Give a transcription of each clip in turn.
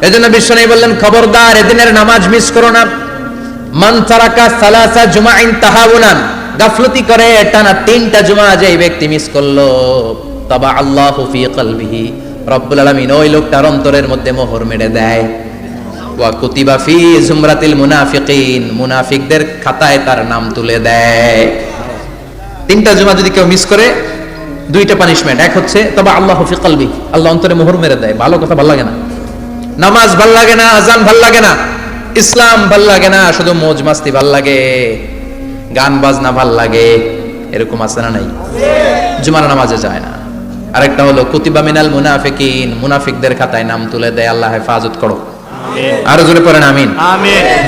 এজন্য বিশ্বনবী বললেন, খবরদার এদিনের নামাজ মিস করো না। মান তারাকা সালাসা জুমাইন তাহাউনান, গাফলতি করে টানা 3টা জুমা যে ব্যক্তি মিস করলো, তাবা আল্লাহু ফি কলবিহি, রব্বুল আলামিন ওই লোকটার অন্তরের মধ্যে মোহর মেরে দেয়। ওয়া কুতিবা ফি জুমরাতিল মুনাফিকিন, মুনাফিকদের খাতায় তার নাম তুলে দেয়। 3টা জুমা যদি কেউ মিস করে, 2টা পানিশমেন্ট। এক হচ্ছে তাবা আল্লাহু ফি কলবি, আল্লাহ অন্তরে মোহর মেরে দেয়। ভালো কথা ভালো লাগে না, নামাজ ভাল লাগে না, আজান ভাল লাগে না, ইসলাম ভাল লাগে না, শুধু মৌজ মাস্তি ভাল লাগে, গান বাজনা ভাল লাগে, এরকম আছে না নাই? জুমার নামাজে যায় না। আরেকটা হলো কুতিবা মিনাল মুনাফিকিন, মুনাফিকদের খাতায় নাম তুলে দেয়। আল্লাহ হেফাজত করো, আরো জোরে পড়েন আমিন।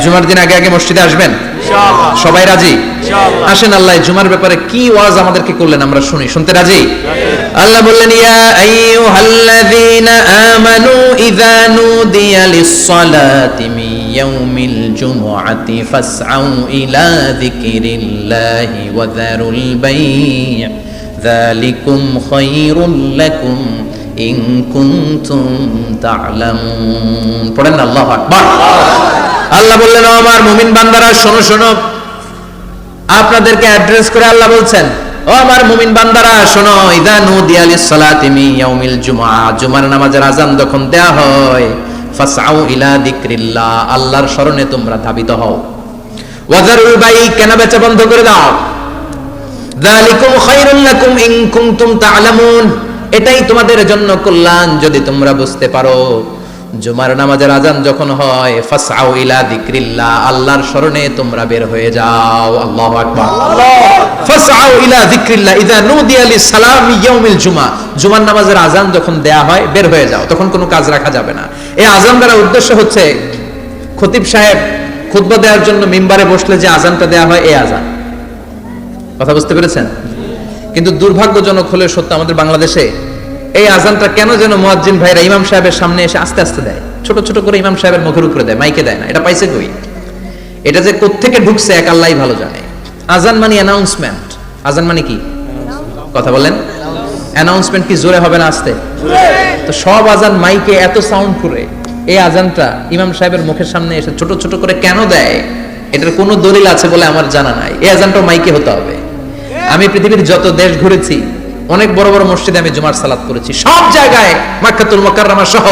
জুমার দিন আগে আগে মসজিদে আসবেন ইনশাআল্লাহ। সবাই রাজি? ইনশাআল্লাহ। আসেন, আল্লাহ জুমার ব্যাপারে কি ওয়াজ আমাদেরকে করলেন আমরা শুনি। শুনতে রাজি? আল্লাহ বললেন, ইয়া আইয়ুহাল্লাযীনা আমানু ইযা নুদিয়া লিস-সালাতি মিন ইয়াউমিল জুমআতি ফাসআউ ইলা যিকরিল্লাহি ওয়া যারুল বাই', যালিকুম খায়রুল লাকুম ইন কুনতুম তা'লামুন। পড়েন না আল্লাহু আকবার। আল্লাহ বললেন, ও আমার মুমিন বান্দারা শোনো শোনো। আপনাদেরকে অ্যাড্রেস করে আল্লাহ বলছেন, ও আমার মুমিন বান্দারা শোনো, ইযা নুদিয়া লিস-সালাতি মিন ইয়াউমিল জুমআ, জুমার নামাজের আযান যখন দেয়া হয়, ফাসআউ ইলা যিকরিল্লাহ, আল্লাহর স্মরণে তোমরা ধাবিত হও। ওয়া যারুল বাই', কেনা বেচা বন্ধ করে দাও। যালিকুম খায়রুল লাকুম ইন কুনতুম তা'লামুন, এটাই তোমাদের জন্য কল্যাণ যদি তোমরা বুঝতে পারো। জুমার নামাজের আযান যখন হয়, ফাসআউ ইলা যিকরিল্লাহ, আল্লাহর স্মরণে তোমরা বের হয়ে যাও। আল্লাহু আকবার। ফাসআউ ইলা যিকরিল্লাহ ইযা নুদিয়া লিস-সালামি ইয়াউমিল জুমআ, জুমার নামাজের আযান যখন দেয়া হয় বের হয়ে যাও, তখন কোনো কাজ রাখা যাবে না। এই আযান দ্বারা উদ্দেশ্য হচ্ছে খতিব সাহেব খুতবা দেওয়ার জন্য মিম্বারে বসলে যে আযানটা দেয়া হয়, এই আযান। কথা বুঝতে পেরেছেন? কিন্তু দুর্ভাগ্যজনক হলে সত্য, আমাদের বাংলাদেশে এই আযানটা কেন যেন মুয়াজ্জিন ভাইরা ইমাম সাহেবের সামনে এসে আস্তে আস্তে দেয়, ছোট ছোট করে ইমাম সাহেবের মুখের উপরে দেয়, মাইকে দেয় না। এটা পাইছে কই? এটা যে কোত্থেকে ঢুকছে এক আল্লাহই ভালো জানে। আযান মানে অ্যানাউন্সমেন্ট। আযান মানে কি? কথা বলেন। অ্যানাউন্সমেন্ট কি জোরে হবে না আস্তে? তো সব আযান মাইকে এত সাউন্ড করে, এই আযানটা ইমাম সাহেবের মুখের সামনে এসে ছোট ছোট করে কেন দেয়? এটার কোনো দলিল আছে বলে আমার জানা নাই। এই আযানটাও মাইকে হতে হবে। আমি পৃথিবীর যত দেশ ঘুরেছি, অনেক বড় বড় মসজিদে আমি জুমার সালাত করেছি, সব জায়গায় মক্কাতুল মুকাররমা সহ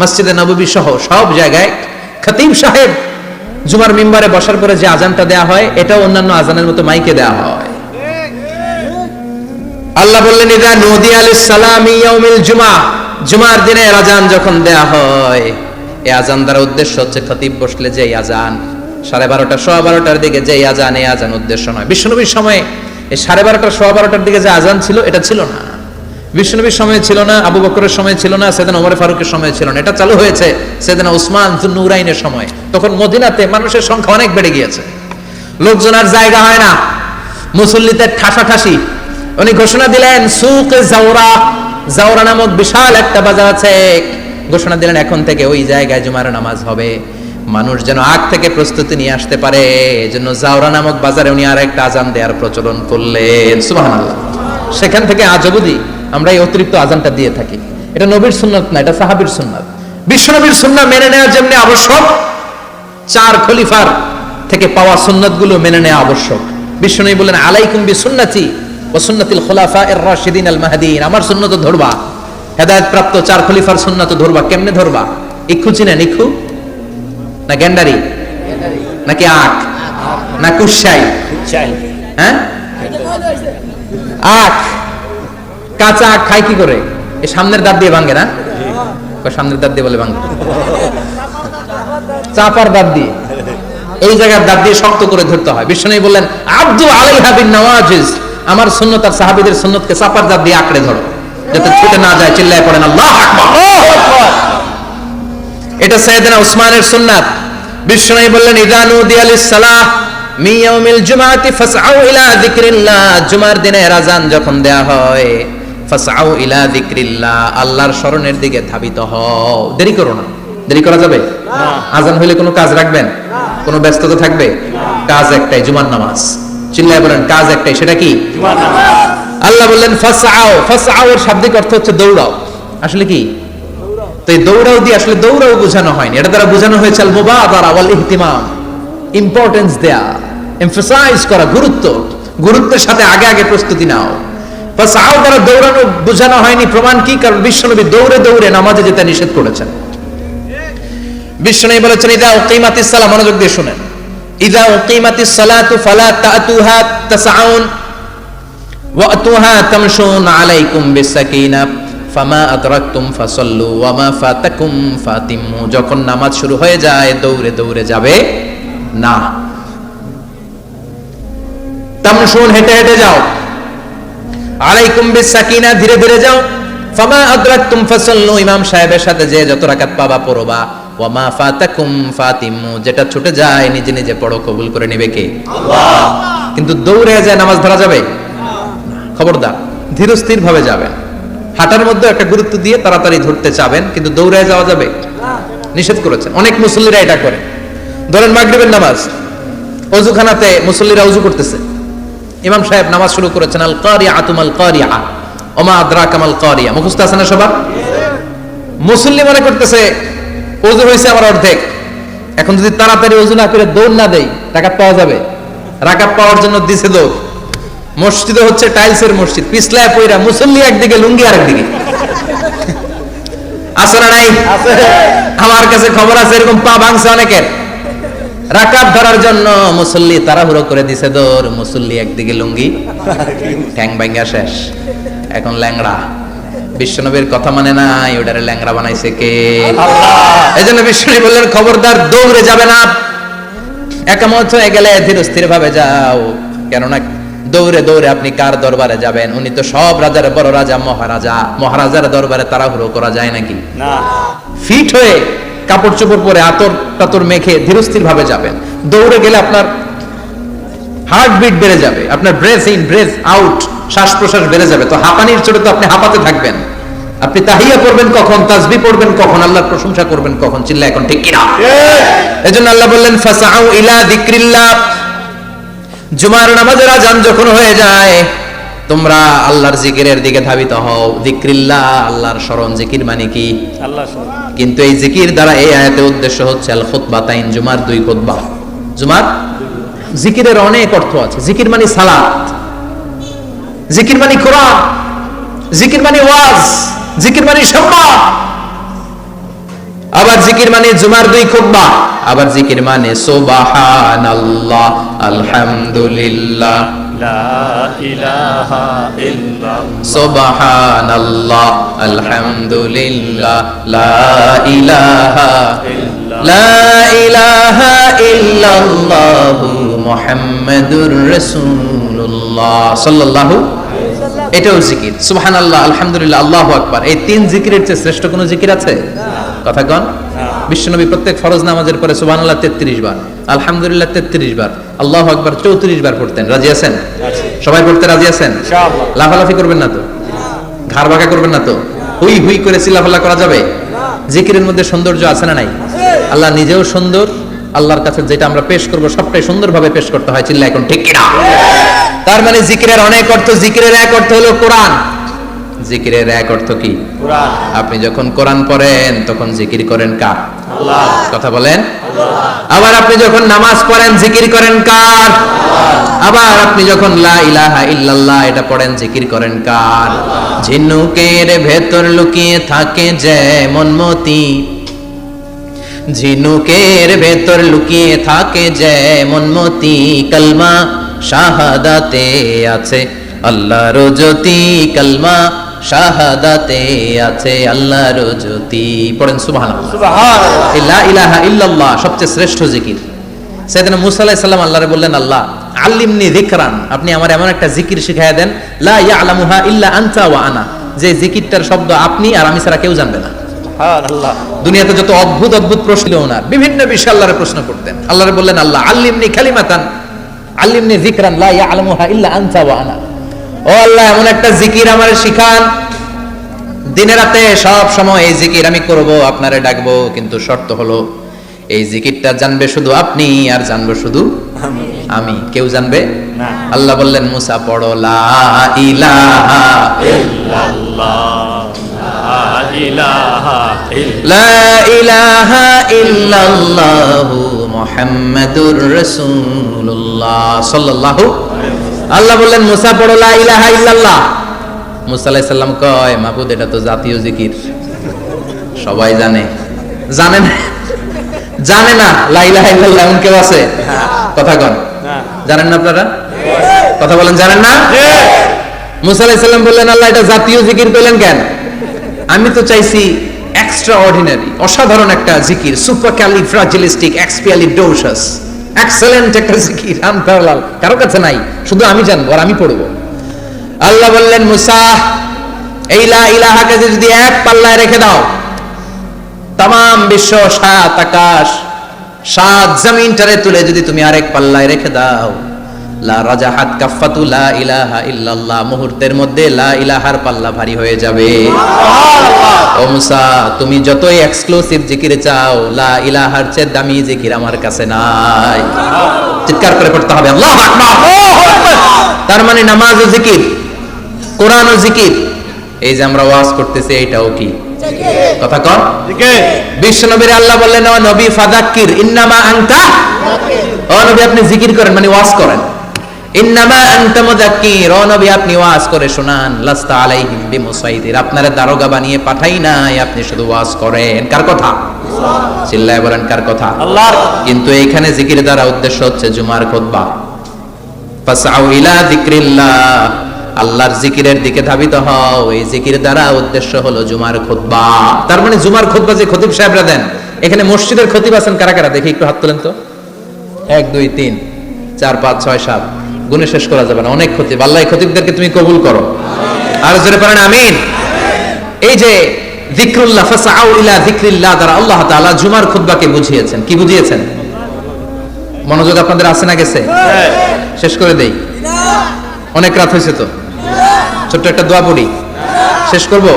মসজিদে নববী সহ সব জায়গায় খতিব সাহেব জুমার মিম্বারে বসার পরে যে আযানটা দেয়া হয়, এটাও অন্যান্য আযানের মতো মাইকে দেয়া হয়। আল্লাহ বললেন, ইযা নুদিয়া লিস-সালামি ইয়াউমিল জুমআ, জুমার দিনে আযান যখন দেয়া হয়, এই আযান দ্বারা উদ্দেশ্য হচ্ছে খতিব বসলে যে আযান 12:30 12:15 দিকে যে আযান, এই আযান উদ্দেশ্য নয়। বিশ্বনবীর সময় এই 12:30 12:15 দিকে যে আযান ছিল, এটা ছিল না। বিশ্বনবীর সময় ছিল না, আবু বকরের সময় ছিল না, সাইয়েদনা ওমর ফারুকের সময় ছিল না। এটা চালু হয়েছে সাইয়েদনা উসমান যুন্নুরাইনের সময়। তখন মদিনাতে মানুষের সংখ্যা অনেক বেড়ে গিয়েছে, লোকজন আর জায়গা হয় না, মুসল্লিতে ঠাসাঠাসি। উনি ঘোষণা দিলেন, সুক জাওরা, জাওরা নামক বিশাল একটা বাজার আছে, ঘোষণা দিলেন এখন থেকে ওই জায়গায় জুমার নামাজ হবে। মানুষ যেন আগ থেকে প্রস্তুতি নিয়ে আসতে পারে, এজন্য জাওরা নামক বাজারে উনি আর একটা আযান দেওয়ার প্রচলন করলেন। সুবহানাল্লাহ। সেখান থেকে আজ অবধি আমরা এই অতিরিক্ত আযানটা দিয়ে থাকি। এটা নবীর সুন্নাত না, এটা সাহাবীর সুন্নাত। বিশ্বনবীর সুন্নাহ মেনে নেওয়া যেমনি আবশ্যক, 4 খলিফার থেকে পাওয়া সুন্নাতগুলো মেনে নেওয়া আবশ্যক। বিশ্বনবী বলেন, আলাইকুম বিসুন্নতি ওয়া সুন্নাতিল খুলাফায়ে আর-রাশিদিন আল-মাহদিয়িন, আমার সুন্নাত ধরবা, হেদায়েত প্রাপ্ত 4 খলিফার সুন্নাত ধরবা। কেমনে ধরবা? ইক্ষু চিনেন? ইক্ষু না গ্যান্ডারি নাকি আখ না কুশাই? হ্যাঁ, আখ। কাঁচা আখ খাই কি করে? এই সামনের দাঁত দিয়ে ভাঙে না? সামনের দাঁত দিয়ে বলে ভাঙে, চাপার দাঁত দিয়ে, এই জায়গার দাঁত দিয়ে শক্ত করে ধরতে হয়। বিশ্বনবী বললেন, আব্দু আলাইহা বিন নওয়াজিজ, আমার সুন্নাত আর সাহাবীদের সুন্নাতকে চাপার দাঁত দিয়ে আঁকড়ে ধরো, যাতে ছুটে না যায়। চিল্লায় পড়েন আল্লাহু আকবার। এটা সাইয়েদনা উসমানের সুন্নাত। বিশ্বনবী বললেন, ইযা নুদিয়া লিস-সালাহ মিন ইয়াউমিল জুমআতি ফাসআউ ইলা যিকরিল্লাহ, জুমার দিনের আযান যখন দেয়া হয়, ফাসআউ ইলা যিকরিল্লাহ, আল্লাহর স্মরণের দিকে ধাবিত হও। দেরি করো না। দেরি করা যাবে না। আযান হইলে কোনো কাজ রাখবেন? কোনো ব্যস্ততা থাকবে? কাজ একটাই, জুমার নামাজ। চিল্লায় বলেন, কাজ একটাই, সেটা কি? জুমার নামাজ। আল্লাহ বললেন ফাসআউ, ফাসআউ এর শাব্দিক অর্থ হচ্ছে দৌড়াও। আসলে কি? তো এই দৌড়াও দিয়ে আসলে দৌড়াও বোঝানো হয়নি, এটা দ্বারা বোঝানো হয়েছে আল মুবাদারা ওয়াল ইহতিমাম, ইম্পর্টেন্স দেয়া, এমফাসাইজ করা, গুরুত্বের সাথে আগে আগে প্রস্তুতি নাও। ফাসআউ দ্বারা দৌড়ানো বোঝানো হয়নি, প্রমাণ কি? কারণ বিশ্বনবী দৌড়ে দৌড়ে নামাজে যেতে নিষেধ করেছেন। বিশ্বনবী বলেছেন ইদা উকিমাতিস সালাহ, মনোযোগ দিয়ে শুনেন, ইদা উকিমাতিস সালাতু ফালা তাতুহা তাসআউন ওয়া আতুহা তামশুন আলাইকুম বিসাকিনা ফামা আদরাকতুম ফাসাল্লু ওয়া মা ফাতাকুম ফাতিমু। যখন নামাজ শুরু হয়ে যায় দৌড়ে দৌড়ে যাবে না, তামশুন হেঁটে হেঁটে যাও, আলাইকুম বিসাকিনা ধীরে ধীরে যাও, ফামা আদরাকতুম ফাসাল্লু ইমাম সাহেবের সাথে যে যত রাকাত পাবা পড়বা, ওয়া মা ফাতাকুম ফাতিমু যেটা ছুটে যায় নিজে নিজে পড়ো, কবুল করে নেবে কে? আল্লাহ। কিন্তু দৌড়ে যায় নামাজ ধরা যাবে? খবরদার, ধীর স্থির ভাবে যাবেন, হাঁটার মধ্যে একটা গুরুত্ব দিয়ে তাড়াতাড়ি ধরতে চাবেন, কিন্তু দৌড়ে যাওয়া যাবে? নিষেধ করেছেন। অনেক মুসল্লিরা এটা করে। ধরেন মাগরিবের নামাজ, ওযুখানাতে মুসল্লিরা ওযু করতেছে, ইমাম সাহেব নামাজ শুরু করেছেন, আল কারিআতু মাল কারিআ ওমা আদরাকা মাল কারিআ, মুখস্থ আছে না সবার? মুসল্লি মনে করতেছে ওযু হয়েছে আমার অর্ধেক, এখন যদি তাড়াতাড়ি ওযু না করে দৌড় না দেই রাকাত পাওয়া যাবে? রাকাত পাওয়ার জন্য দিছে দৌড়। মসজিদে হচ্ছে টাইলসের মসজিদ, পিছলায় পয়রা মুসল্লি একদিকে, লুঙ্গি আরেকদিকে, আছে না নাই? আমার কাছে খবর আছে এরকম পা ভাঙছে অনেকের। রাকাত ধরার জন্য মুসল্লি তাড়াহুড়ো করে দিছে দৌড়, মুসল্লি একদিকে লুঙ্গি, ঠ্যাং ভাঙা শেষ, এখন ল্যাংড়া। বিশ্বনবীর কথা মানে নাই, ওটারে ল্যাংড়া বানাইছে কে? আল্লাহ। এজন্য বিশ্বনবী বললেন খবরদার দৌড়ে যাবে না, একামত হয়ে গেলে ধীর স্থির ভাবে যাও। কেননা দৌড়ে দৌড়ে আপনি কার দরবারে যাবেন? উনি তো সব রাজার বড় রাজা, মহারাজা। মহারাজার দরবারে তাড়াহুড়ো করা যায় নাকি? না। ফিট হয়ে কাপড় চোপড় পরে আতর টাতর মেখে ধীরস্থির ভাবে যাবেন। দৌড়ে গেলে আপনার হার্টবিট বেড়ে যাবে, আপনার ব্রেথ ইন ব্রেথ আউট, শ্বাস প্রশ্বাস বেড়ে যাবে। তো হাঁপানির চোটে তো আপনি হাঁপাতে থাকবেন। আপনি তাহিয়া পড়বেন কখন, তাসবিহ পড়বেন কখন, আল্লাহর প্রশংসা করবেন কখন? চিল্লা এখন ঠিক কিনা? এজন্য আল্লাহ বললেন ফাসআউ ইলা যিকরিল্লাহ, জুমার নামাজের আযান যখন হয়ে যায় তোমরা আল্লাহর জিকিরের দিকে ধাবিত হও। যিকরিল্লাহ, আল্লাহর স্মরণ। জিকির মানে কি? আল্লাহর স্মরণ। কিন্তু এই জিকির দ্বারা এই আয়াতের উদ্দেশ্য হচ্ছে আল খুতবাতাইন, জুমার দুই খুতবা। জুমার জিকিরের অনেক অর্থ আছে। জিকির মানে সালাত, জিকির মানে কোরআন, জিকির মানে ওয়াজ, জিকির মানে সম্মান। আবার জিকির মানে জুমার দুই খুতবা, আবার জিকির মানে সুবহানাল্লাহ, আলহামদুলিল্লাহ, লা ইলাহা ইল্লাল্লাহ, সুবহানাল্লাহ, আলহামদুলিল্লাহ, লা ইলাহা ইল্লাল্লাহ, লা ইলাহা ইল্লাল্লাহ, মুহাম্মাদুর রাসূলুল্লাহ সাল্লাল্লাহু। এটাও জিকির। সুবহানাল্লাহ, আলহামদুলিল্লাহ, আল্লাহু আকবার। এই তিন জিকিরের চেয়ে শ্রেষ্ঠ কোনো জিকির আছে? কথা কন। বিশ্বনবী প্রত্যেক ফরজ নামাজের পরে সুবহানাল্লাহ 33 বার, আলহামদুলিল্লাহ 33 বার, আল্লাহু আকবার 34 বার পড়তেন। রাজি আছেন? সবাই পড়তে রাজি আছেন? ইনশাআল্লাহ। লাফালাফি করবেন না তো? ঘাড় বাঁকা করবেন না তো? হুই হুই করে চিল্লাফাল্লা করা যাবে? জিকিরের মধ্যে সৌন্দর্য আছে না নাই? আল্লাহ নিজেও সুন্দর, আল্লাহর কাছে যেটা আমরা পেশ করব সবটাই সুন্দরভাবে পেশ করতে হয়। চিল্লা এখন ঠিক কিনা? তার মানে জিকিরের অনেক অর্থ। জিকিরের এক অর্থ হলো কোরআন। জিকিরের এক অর্থ কি? কোরআন। আপনি যখন কোরআন পড়েন তখন জিকির করেন কার? আল্লাহ। কথা বলেন। আল্লাহ। আবার আপনি যখন নামাজ পড়েন জিকির করেন কার? আল্লাহ। আবার আপনি যখন লা ইলাহা ইল্লাল্লাহ এটা পড়েন জিকির করেন কার? আল্লাহ। ঝিনুকের ভেতর লুকিয়ে থাকে যেমন মতি, ঝিনুকের ভেতর লুকিয়ে থাকে যেমন মতি, কালমা শাহাদাতে আছে আল্লাহর জ্যোতি, কালমা শাহাদাতে আছে আল্লাহর জ্যোতি। পড়েন সুবহানাল্লাহ। সুবহানাল্লাহ। লা ইলাহা ইল্লাল্লাহ সবচেয়ে শ্রেষ্ঠ জিকির। সাইয়েদনা মুসা আলাইহিস সালাম আল্লাহরে বললেন, আল্লাহ আল্লিমনি যিকরান, আপনি আমার এমন একটা জিকির শিখাইয়া দেন, লা ইয়ালামুহা ইল্লা আনতা ওয়া আনা, যে জিকিরটার শব্দ আপনি আর আমি ছাড়া কেউ জানবে না। সুবহানাল্লাহ। দুনিয়াতে যত অদ্ভুত অদ্ভুত প্রশ্ন ওনার, বিভিন্ন বিষয়ে আল্লাহরে প্রশ্ন করতেন। আল্লাহরে বললেন, আল্লাহ আল্লিমনি কালিমাতান, আল্লিমনি যিকরান লা ইয়ালামুহা ইল্লা আনতা ওয়া আনা, ও আল্লাহ এমন একটা জিকির আমারে শিখান, দিনে রাতে সব সময় এই জিকির আমি করব, আপনারে ডাকবো, কিন্তু শর্ত হলো এই জিকিরটা জানবে শুধু আপনি আর জানবো শুধু আমি, কেউ জানবে না। আল্লাহ বললেন, মুসা পড়ো লা ইলাহা ইল্লাল্লাহ, লা ইলাহা লা ইলাহা ইল্লাল্লাহু মুহাম্মাদুর রাসূলুল্লাহ সাল্লাল্লাহু। আল্লাহ বললেন মুসা পড়ো লা ইলাহা ইল্লাল্লাহ। মুসা আলাইহিস সালাম কয় মাবুদ এটা তো জাতীয় জিকির, সবাই জানে। জানে না, জানে না লা ইলাহা ইল্লাল্লাহ এমন কেউ আছে? কথা কন, জানেন না আপনারা? কথা বলেন, জানেন না? মুসা আলাইহিস সালাম বললেন আল্লাহ এটা জাতীয় জিকির কইলেন কেন? আমি তো চাইছি এক্সট্রা অর্ডিনারি, অসাধারণ একটা জিকির, সুপারক্যালিফ্রাজিলিস্টিক এক্সপিয়ালিডোসাস, এক্সেলেন্ট একটা জিকির, আনপারালাল, কারো কাছে নাই, শুধু আমি জানবো আর আমি পড়বো। আল্লাহ বললেন মুসা এই লা ইলাহাকে যদি এক পাল্লায় রেখে দাও, তাম বিশ্ব, সাত আকাশ, সাত জমিনটারে তুলে যদি তুমি আরেক পাল্লায় রেখে দাও, লা রাজাহাত কাফাতু লা ইলাহা ইল্লাল্লাহ, মুহূর্তের মধ্যে লা ইলাহার পাল্লা ভারী হয়ে যাবে। ও মুসা তুমি যতই এক্সক্লুসিভ জিকির চাও, লা ইলাহার চেয়ে দামি জিকির আমার কাছে নাই। চিৎকার করে পড়তে হবে আল্লাহু আকবার। তার মানে নামাজ ও জিকির, কোরআন ও জিকির, এই যে আমরা ওয়াজ করতেছি এটাও কি কথা কন? বিশ্ব নবীর আল্লাহ বললেন ও নবী ফাযাক্কির ইন্নামা আনতা, ও নবী আপনি জিকির করেন মানে ওয়াজ করেন। ইন্নামা আনতা মুযাক্কির, ও নবী আপনি ওয়াজ করে শোনান। লাস্তা আলাইহিম বিমুসাইতির, আপনারে দারোগা বানিয়ে পাঠাই নাই, আপনি শুধু ওয়াজ করেন। কার কথা? চিল্লায় বলেন কার কথা? আল্লাহর। কিন্তু এইখানে জিকির দ্বারা উদ্দেশ্য হচ্ছে জুমার খুতবা। ফাসআউ ইলা যিকরিল্লাহ, আল্লাহর জিকিরের দিকে ধাবিত হও, এই জিকির দ্বারা উদ্দেশ্য হলো জুমার খুতবা। তার মানে জুমার খুতবা যে খতিব সাহেবরা দেন, এখানে মসজিদের খতিব আছেন কারা কারা দেখি একটু হাত তোলেন তো। 1 2 3 4 5 6 7, গুণে শেষ করা যাবে না, অনেক খতিব। আল্লাহ এই খতিবদেরকে তুমি কবুল করো, আর জোরে পড়েন আমিন। এই যে যিকরুল্লাহ, ফাসআউ ইলা যিকরিল্লাহ দ্বারা আল্লাহ তাআলা জুমার খুতবাকে বুঝিয়েছেন। কি বুঝিয়েছেন? মনোযোগ আপনাদের আছে না গেছে? শেষ করে দেই, অনেক রাত হয়েছে তো। ছোট্ট একটা দোয়া পড়ি, শেষ করব?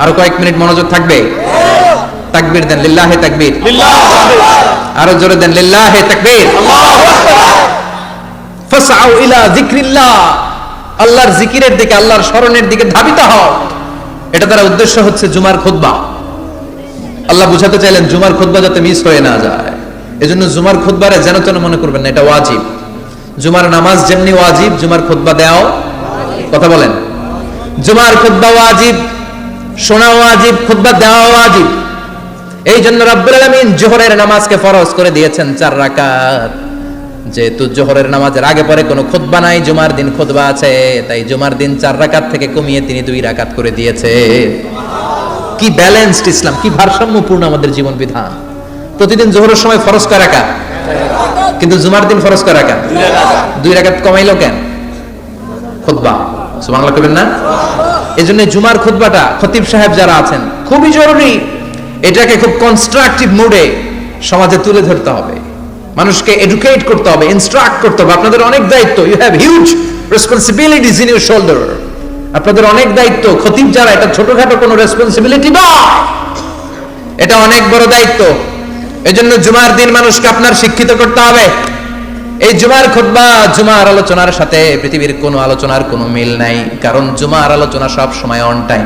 আরো কয়েক মিনিট মনোযোগ থাকবে? তাকবীর দেন, লিল্লাহি তাকবীর, আরো জোরে দেন, লিল্লাহি তাকবীর। ফাসআউ ইলা যিকরিল্লাহ, আল্লাহর জিকিরের দিকে, আল্লাহর স্মরণের দিকে ধাবিত হও। এটা দ্বারা উদ্দেশ্য হচ্ছে জুমার খুতবা। আল্লাহ বুঝাতে চাইলেন জুমার খুতবা যাতে মিস হয়ে না যায়, এজন্য জুমার খুতবারে যেন তেন মনে করবেন না, এটা ওয়াজিব। জুমার নামাজ যেমনি ওয়াজিব, জুমার খুতবা দেওয়াও, কথা বলেন, জুমার খুতবা ওয়াজিব, শোনা ওয়াজিব, খুতবা দেওয়া ওয়াজিব। এই জন্য রব্বুল আলামিন জোহরের নামাজকে ফরজ করে দিয়েছেন 4 রাকাত। যেহেতু জোহরের নামাজের আগে পরে কোনো খুতবা নাই, জুমার দিন খুতবা আছে, তাই জুমার দিন 4 রাকাত থেকে কমিয়ে তিনি 2 রাকাত করে দিয়েছে। কি ব্যালেন্সড ইসলাম, কি ভারসাম্যপূর্ণ আমাদের জীবন বিধান। প্রতিদিন জোহরের সময় ফরজ কয় রাকাত, কিন্তু জুমার দিন ফরজ কয় রাকাত, 2 রাকাত কমাইলো কেন? খুতবা, সুবহানাল্লাহ কইবেন না? এজন্য জুমার খুতবাটা খতিব সাহেব যারা আছেন খুবই জরুরি। এটাকে খুব কনস্ট্রাকটিভ মুডে সমাজে তুলে ধরতে হবে, মানুষকে এডুকেট করতে হবে, ইনস্ট্রাক্ট করতে হবে। আপনাদের অনেক দায়িত্ব, you have huge responsibilities in your shoulder. আপনাদের অনেক দায়িত্ব। খতিব যারা, এটা ছোটখাটো কোনো রেসপন্সিবিলিটি না, এটা অনেক বড় দায়িত্ব। এজন্য জুমার দিন মানুষকে আপনার শিক্ষিত করতে হবে। এই জুমার খুতবা, জুমার আলোচনার সাথে পৃথিবীর কোনো আলোচনার কোনো মিল নাই, কারণ জুমার আলোচনা সব সময় অন টাইম,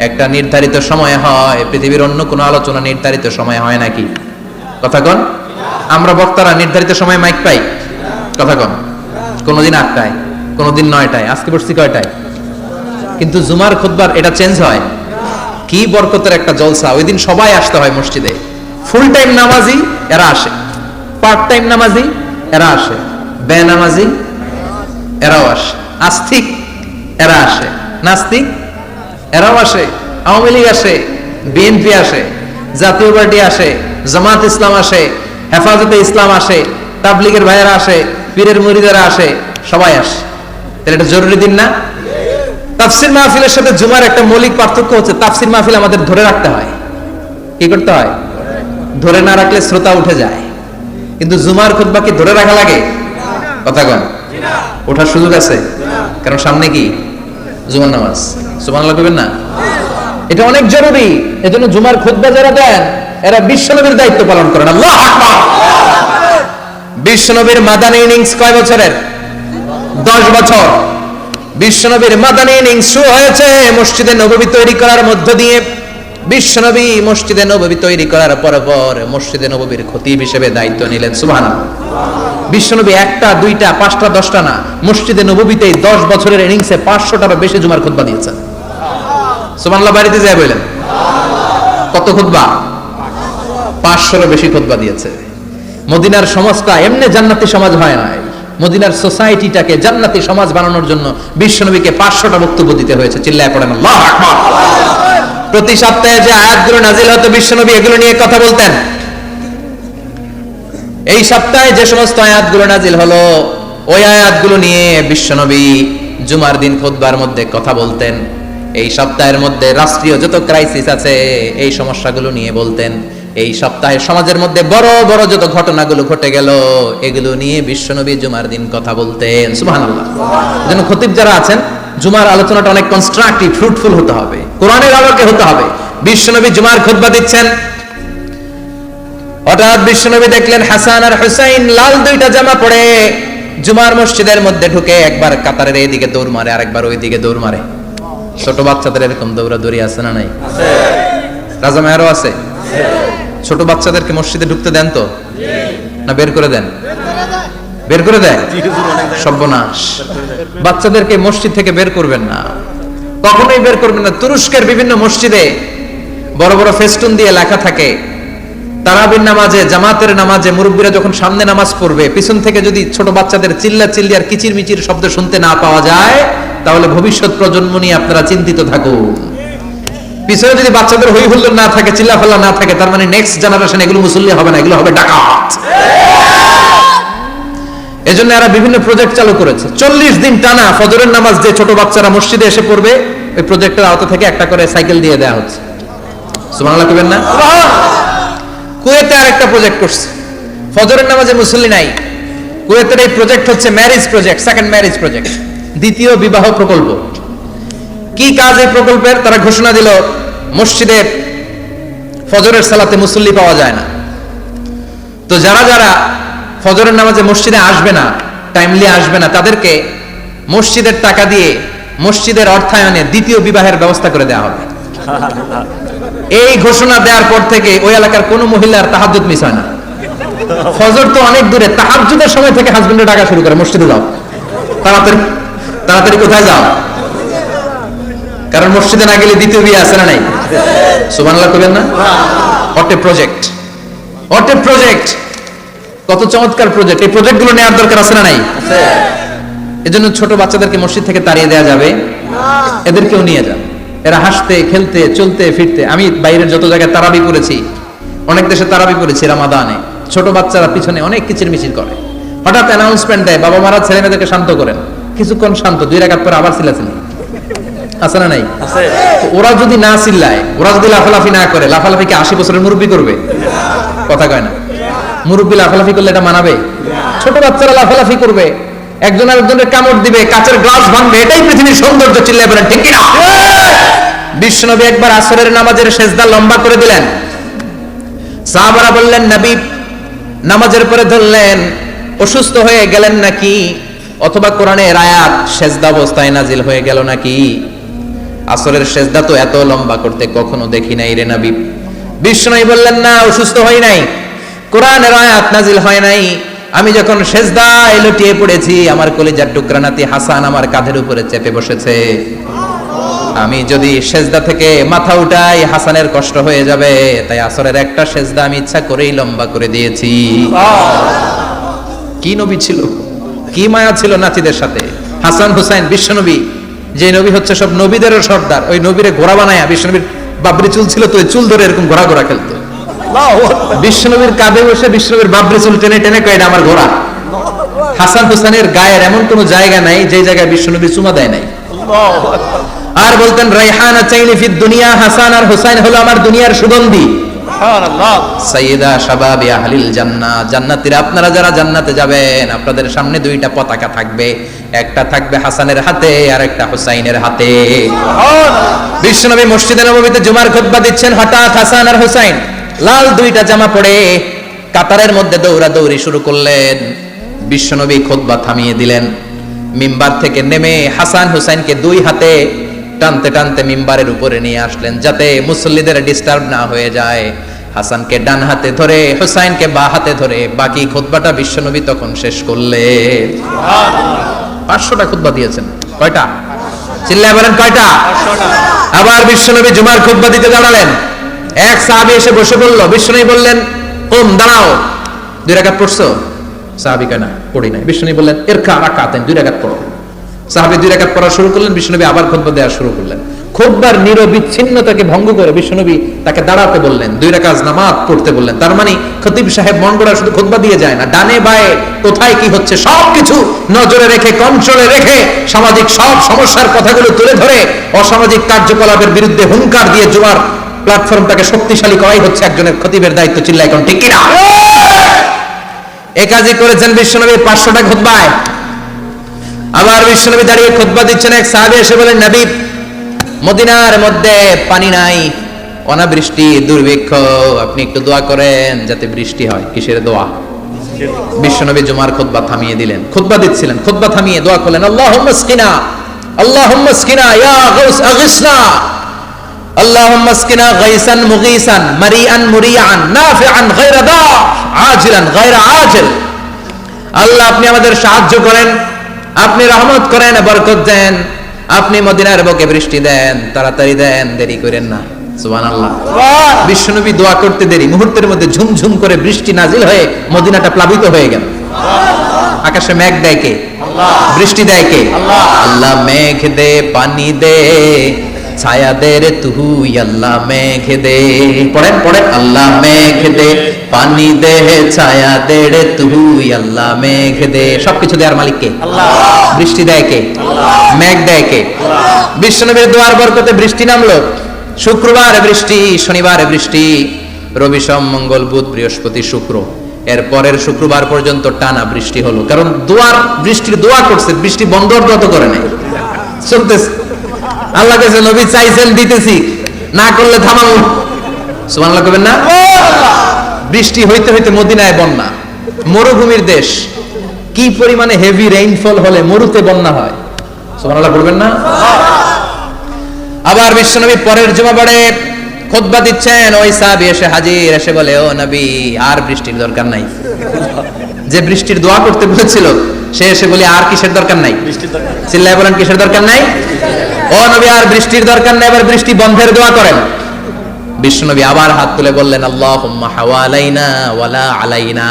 একটা নির্ধারিত সময় হয়। পৃথিবীর অন্য কোনো আলোচনা নির্ধারিত সময় হয় নাকি? কথা কন। আমরা বক্তারা নির্ধারিত সময় মাইক পাই? কথা কন। কোনোদিন 8টায়, কোনোদিন 9টায়, আজকে বসছি কয়টায়? কিন্তু জুমার খুতবার এটা চেঞ্জ হয়। কি বরকতের একটা জলসা! ওই দিন সবাই আসতে হয় মসজিদে। ফুল টাইম নামাজি এরা আসে, পার্ট টাইম নামাজি এরা আসে, বেনামাজি এরাও আসে, আস্তিক এরা আসে, নাস্তিক এরাও আসে, আওয়ামী লীগ আসে, বিএনপি আসে, জাতীয় পার্টি আসে, জামাত ইসলাম আসে, হেফাজতে ইসলাম আসে, তাবলীগের ভাইয়েরা আসে, পীরের মুরিদেরা আসে, সবাই আসে। তাহলে এটা জরুরি দিন না? তাফসীর মাহফিলের সাথে জুমার একটা মৌলিক পার্থক্য হচ্ছে, তাফসীর মাহফিল আমাদের ধরে রাখতে হয়। কি করতে হয়? ধরে না রাখলে শ্রোতা উঠে যায়। কিন্তু জুমার খুতবা কি ধরে রাখা লাগে? কথা কন। ওঠার সুযোগ আছে, কারণ সামনে কি জুমার নামাজ। সুবহানাল্লাহ কইবেন না? এটা অনেক জরুরি। এজন্য জুমার খুতবা যারা দেন এরা বিশ্বনবীর দায়িত্ব পালন করেন। আল্লাহু আকবার। বিশ্বনবীর মাদানী ইনিংস কয় বছরের? 10 বছর। বিশ্বনবীর মাদানী ইনিংস শুরু হয়েছে মসজিদে নববী তৈরি করার মধ্য দিয়ে। বিশ্বনবী মসজিদে নববী তৈরি করার পর মসজিদে নববীর খতিব হিসেবে দায়িত্ব নিলেন। সুবহানাল্লাহ। বিশ্বনবী একটা, দুইটা, পাঁচটা, 10টা না, মসজিদে নববীতেই 10 বছরের ইনিংসে 500টারও বেশি জুমার খুতবা দিয়েছেন। সুবহানাল্লাহ। বাড়িতে যায় বলেন কত খুতবা? 500রও বেশি খুতবা দিয়েছে। মদিনার সমাজটা এমনি জান্নাতি সমাজ হয় নাই, মদিনার সোসাইটিটাকে জান্নাতি সমাজ বানানোর জন্য বিশ্বনবীকে 500টা বক্তব্য দিতে হয়েছে। চিল্লায় পড়েন আল্লাহু আকবার। প্রতি সপ্তাহে যে আয়াতগুলো নাজিল হতো বিশ্বনবী এগুলো নিয়ে কথা বলতেন। এই সপ্তাহে যে সমস্ত আয়াতগুলো নাজিল হলো ওই আয়াতগুলো নিয়ে বিশ্বনবী জুমার দিন খুতবার মধ্যে কথা বলতেন। এই সপ্তাহের মধ্যে রাষ্ট্রীয় যত ক্রাইসিস আছে এই সমস্যাগুলো নিয়ে বলতেন। এই সপ্তাহে সমাজের মধ্যে বড় বড় যত ঘটনাগুলো ঘটে গেল এগুলো নিয়ে বিশ্বনবী জুমার দিন কথা বলতেন। সুবহানাল্লাহ। যেন খতিব যারা আছেন জুমার আলোচনাটা অনেক কনস্ট্রাকটিভ, ফ্রুটফুল হতে হবে, কোরআনের আলোকে হতে হবে। বিশ্বনবী জুমার খুতবা দিচ্ছেন, হঠাৎ বিশ্বনবী দেখলেন হাসান আর হুসাইন লাল দুইটা জামা পরে জুমার মসজিদের মধ্যে ঢুকে একবার কাতারের এইদিকে দৌড় মারে, আরেকবার ওইদিকে দৌড় মারে। ছোট বাচ্চাদের এরকম দৌড়াদৌড়ি আছে না নাই? রাজা মেয়ারও আছে। ছোট বাচ্চাদেরকে মসজিদে ঢুকতে দেন তো না বের করে দেন? বের করে দেন। সর্বনাশ। বাচ্চাদেরকে মসজিদ থেকে বের করবেন না, কখনোই বের করবেন না। তুরস্কের বিভিন্ন মসজিদে বড় বড় ফেস্টুন দিয়ে লেখা থাকে তারাবির নামাজে, জামাতের নামাজে মুরব্বীরা যখন সামনে নামাজ পড়বে পিছন থেকে যদি ছোট বাচ্চাদের চিল্লা চিল্লি আর কিচির মিচির শব্দ শুনতে না পাওয়া যায় তাহলে ভবিষ্যৎ প্রজন্ম নিয়ে আপনারা চিন্তিত থাকুন। পিছনে যদি বাচ্চাদের হই হুল্লোড় না থাকে, চিল্লাফাল্লা না থাকে, তার মানে নেক্সট জেনারেশন এগুলো মুসল্লি হবে না, এগুলো হবে ডাকাত। এজন্য এরা বিভিন্ন প্রজেক্ট চালু করেছে। 40 দিন টানা ফজরের নামাজ যে ছোট বাচ্চারা মসজিদে এসে পড়বে ওই প্রজেক্টের আওতা থেকে একটা করে সাইকেল দিয়ে দেওয়া হচ্ছে। সুবহানাল্লাহ কইবেন না? কুয়েতে আরেকটা প্রজেক্ট করছে, ফজরের নামাজে মুসল্লি নাই। কুয়েতের এই প্রজেক্ট হচ্ছে marriage project, second marriage project, দ্বিতীয় বিবাহ প্রকল্প। কি কাজ এই প্রকল্পের? তারা ঘোষণা দিল মসজিদে ফজরের সালাতে মুসল্লি পাওয়া যায় না, তো যারা যারা ফজরের নামাজে মসজিদে আসবে না, টাইমলি আসবে না, তাদেরকে মসজিদের টাকা দিয়ে মসজিদের অর্থায়নে দ্বিতীয় বিবাহের ব্যবস্থা করে দেওয়া হবে। এই ঘোষণা দেওয়ার পর থেকে ওই এলাকার কোন মহিলার তাহাজ্জুদ মিস হয় না। ফজর তো অনেক দূরে, তাহাজ্জুদের সময় থেকে হাজবেন্ডের ডাকা শুরু করে মসজিদে যাও, তাড়াতাড়ি তাড়াতাড়ি কোথায় যাও, কারণ মসজিদে না গেলে দ্বিতীয় বিয়ে আছে না নাই? সুবহানাল্লাহ কইবেন না? What a project, what a project, কত চমৎকার প্রজেক্ট। এই প্রজেক্ট গুলো নেওয়ার দরকার আছে না নাই? এজন্য ছোট বাচ্চাদেরকে মসজিদ থেকে তাড়িয়ে দেওয়া যাবে না, এদেরকেও নিয়ে যান। এরা হাসতে খেলতে চলতে ফিরতে, আমি বাইরের যত জায়গায় তারাবি করেছি, অনেক দেশে তারাবি করেছি রামাদানে, ছোট বাচ্চারা পিছনে অনেক কিচির মিচির করে, হঠাৎ অ্যানাউন্সমেন্ট দেয় বাবা মারা ছেলে মেয়েদেরকে শান্ত করেন, কিছুক্ষণ শান্ত, 2 রাকাত পরে আবার চিল্লাচিল্লি, আছে না নাই? ওরা যদি না চিল্লায়, ওরা যদি লাফালাফি না করে, লাফালাফি কি 80 বছরের মুরব্বী করবে? কথা কয় না। মুরব্বী লাফালাফি করলে এটা মানাবে? ছোট বাচ্চারা লাফালাফি করবে, একজন আরেকজনের কামড় দিবে, কাচের গ্লাস ভাঙবে, এটাই পৃথিবীর সৌন্দর্য। চিল্লায় বলেন ঠিক কি না? বিশ্বনবী একবার আসরের নামাজের সেজদা লম্বা করে দিলেন, সাহাবারা বললেন নবী নামাজের পরে ধরলেন অসুস্থ হয়ে গেলেন নাকি, অথবা কোরআনের আয়াত সেজদা অবস্থায় নাজিল হয়ে গেল নাকি? আসরের সেজদা তো এত লম্বা করতে কখনো দেখি নাই রে নবী। বিশ্বনবী বললেন না, অসুস্থ হই নাই, কোরআনের আয়াত নাজিল হয় নাই, আমি যখন সেজদায় লুটিয়ে পড়েছি আমার কলিজার টুকরা নাতি হাসান আমার কাঁধের উপরে চেপে বসেছে, আমি যদি সেজদা থেকে মাথা উঠাই হাসানের কষ্ট হয়ে যাবে, তাই আসরের একটা সেজদা আমি ইচ্ছা করেই লম্বা করে দিয়েছি। কি নবী ছিল, কি মায়া ছিল নাতিদের সাথে। হাসান হুসাইন বিশ্বনবী, যে নবী হচ্ছে সব নবীদেরও সর্দার, ওই নবীরে ঘোড়া বানায়া, বিশ্বনবীর বাবরি চুল ছিল তো ওই চুল ধরে এরকম ঘোড়া ঘোড়া খেলতো, বিশ্বনবীর কাঁধে বসে বিশ্বনবীর বাবরি চুল টেনে টেনে কয় এটা আমার ঘোড়া। হাসান হুসাইনের গায়ের এমন কোন জায়গা নাই যে জায়গায় বিশ্বনবী চুমা দেয় নাই। আর বলতেন রাইহানা চাইনি ফিদ দুনিয়া, হাসান আর হুসাইন হলো আমার দুনিয়ার সুগন্ধি। সুবহানাল্লাহ। সাইয়্যিদা শাবাবি আহলিল জান্নাহ, জান্নাতীরা আপনারা যারা জান্নাতে যাবেন আপনাদের সামনে 2টা পতাকা থাকবে, একটা থাকবে হাসানের হাতে আর একটা হুসাইনের হাতে। সুবহানাল্লাহ। বিশ্বনবী মসজিদে নববীতে জুমার খুতবা দিচ্ছেন, হঠাৎ হাসান আর হুসাইন লাল 2টা জামা পরে কাতারের মধ্যে দৌড়াদৌড়ি শুরু করলেন। বিশ্বনবী খুতবা থামিয়ে দিলেন, মিম্বার থেকে নেমে হাসান হুসাইনকে 2 হাতে টানতে টানতে মিম্বারের উপরে নিয়ে আসলেন যাতে মুসল্লিদের ডিস্টার্ব না হয়ে যায়। হাসানকে ডান হাতে ধরে, হুসাইনকে বা হাতে ধরে বাকি খুতবাটা বিশ্বনবী তখন শেষ করলেন। 500টা খুতবা দিয়েছেন। কয়টা? চিল্লায় বলেন কয়টা? আবার বিশ্বনবী জুমার খুতবা দিতে দাঁড়ালেন। এক সাহাবী এসে বসে বলল, বিশ্বনবী বললেন, কুম, দাঁড়াও। 2 রাকাত পড়ছো? সাহাবী কয় না, পড়ি নাই। বিশ্বনবী বললেন, ইরকা রাকাতাইন, 2 রাকাত পড়ো। সাহাবী 2 রাকাত পড়া শুরু করলেন, বিশ্বনবী আবার খুতবা দেওয়া শুরু করলেন। খুতবার নিরবিচ্ছিন্নতাকে ভঙ্গ করে বিশ্বনবী তাকে দাঁড়াতে বললেন, 2 রাকাত নামাজ পড়তে বললেন। তার মানে খতিব সাহেব মন গড়া শুধু খুতবা দিয়ে যায় না, ডানে বায়ে কোথায় কি হচ্ছে সবকিছু নজরে রেখে, কন্ট্রোলে রেখে, সামাজিক সব সমস্যার কথাগুলো তুলে ধরে অসামাজিক কার্যকলাপের বিরুদ্ধে হুঙ্কার দিয়ে জুমার প্ল্যাটফর্মটাকে শক্তিশালী করাই হচ্ছে একজনের খতিবের দায়িত্ব। চিল্লায় এখন ঠিক কিনা? এই কাজই করেছেন বিশ্বনবী 500টা খুতবায়। আবার বিশ্বনবী দাঁড়িয়ে খুতবা দিচ্ছেন। এক সাহাবী এসে বলেন, নবী, মদিনার মধ্যে পানি নাই, অনাবৃষ্টি, দুর্ভিক্ষ, আপনি একটু দোয়া করেন যাতে বৃষ্টি হয়। কিসের দোয়া? বিশ্বনবী জুমার খুতবা থামিয়ে দিলেন। খুতবা দিচ্ছিলেন, খুতবা থামিয়ে দোয়া করলেন, আল্লাহুম্মা আসকিনা, আল্লাহুম্মা আসকিনা ইয়া গাউস আগিসনা, আল্লাহুম্মা আসকিনা গাইসান মুগীসান মারিআন মুরিআন নাফিআন গায়রা দার আজিলান গায়রা আজিল। আল্লাহ, আপনি আমাদের সাহায্য করেন, আপনি রহমত করেন, বরকত দেন, আপনি মদিনার বুকে বৃষ্টি দেন, তাড়াতাড়ি দেন, দেরি করেন না। সুবহানাল্লাহ। বিশ্বনবী দোয়া করতে দেরি, মুহূর্তের মধ্যে ঝুমঝুম করে বৃষ্টি নাজিল হয়ে মদিনাটা প্লাবিত হয়ে গেল। আকাশে মেঘ দেয় কে? আল্লাহ। বৃষ্টি দেয় কে? আল্লাহ। আল্লাহ মেঘ দে, পানি দে, ছায়া দে রে তুই, আল্লাহ মেঘ দে। পড়েন পড়েন, আল্লাহ মেঘ দে, পানি দে, ছায়া দে রে তুই, আল্লাহ মেঘ দে। সবকিছু দেওয়ার মালিক কে? আল্লাহ। বৃষ্টি দেয় কে? আল্লাহ। মেঘ দেয় কে? আল্লাহ। বিশ্বনবীর দোয়ার বরকতে বৃষ্টি নামলো। শুক্রবার বৃষ্টি, শনিবার বৃষ্টি, রবি সোম মঙ্গল বুধ বৃহস্পতি শুক্র, এর পরের শুক্রবার পর্যন্ত টানা বৃষ্টি হলো। কারণ দোয়ার বৃষ্টির দোয়া করছে, বৃষ্টি বন্ধ তো করে নাই, চলতেছে। আল্লাহ কাছে নবী চাইছেন, দিতেছি, না করলে থামাবো। সুবহানাল্লাহ কইবেন না? বৃষ্টি হইতে হইতে মদিনায় বন্যা। মরুভূমির দেশ, কি পরিমাণে হেভি রেইনফল হলে মরুতে বন্যা হয়। সুবহানাল্লাহ বলবেন না? আবার বিশ্বনবী পরের জুমাবারে খুতবা দিচ্ছেন, ওই সাহাবী এসে হাজির, এসে বলে, ও নবী, আর বৃষ্টির দরকার নাই। যে বৃষ্টির দোয়া করতে বলেছিল সে এসে বলে, আর কিসের দরকার নাই? চিল্লায় বলেন, কিসের দরকার নাই? ও নবী, আর বৃষ্টির দরকার নাই, এবার বৃষ্টি বন্ধের দোয়া করেন। বিশ্বনবী আবার হাত তুলে বললেন, আল্লাহুম্মা হাওয়ালাইনা ওয়ালা আলাইনা,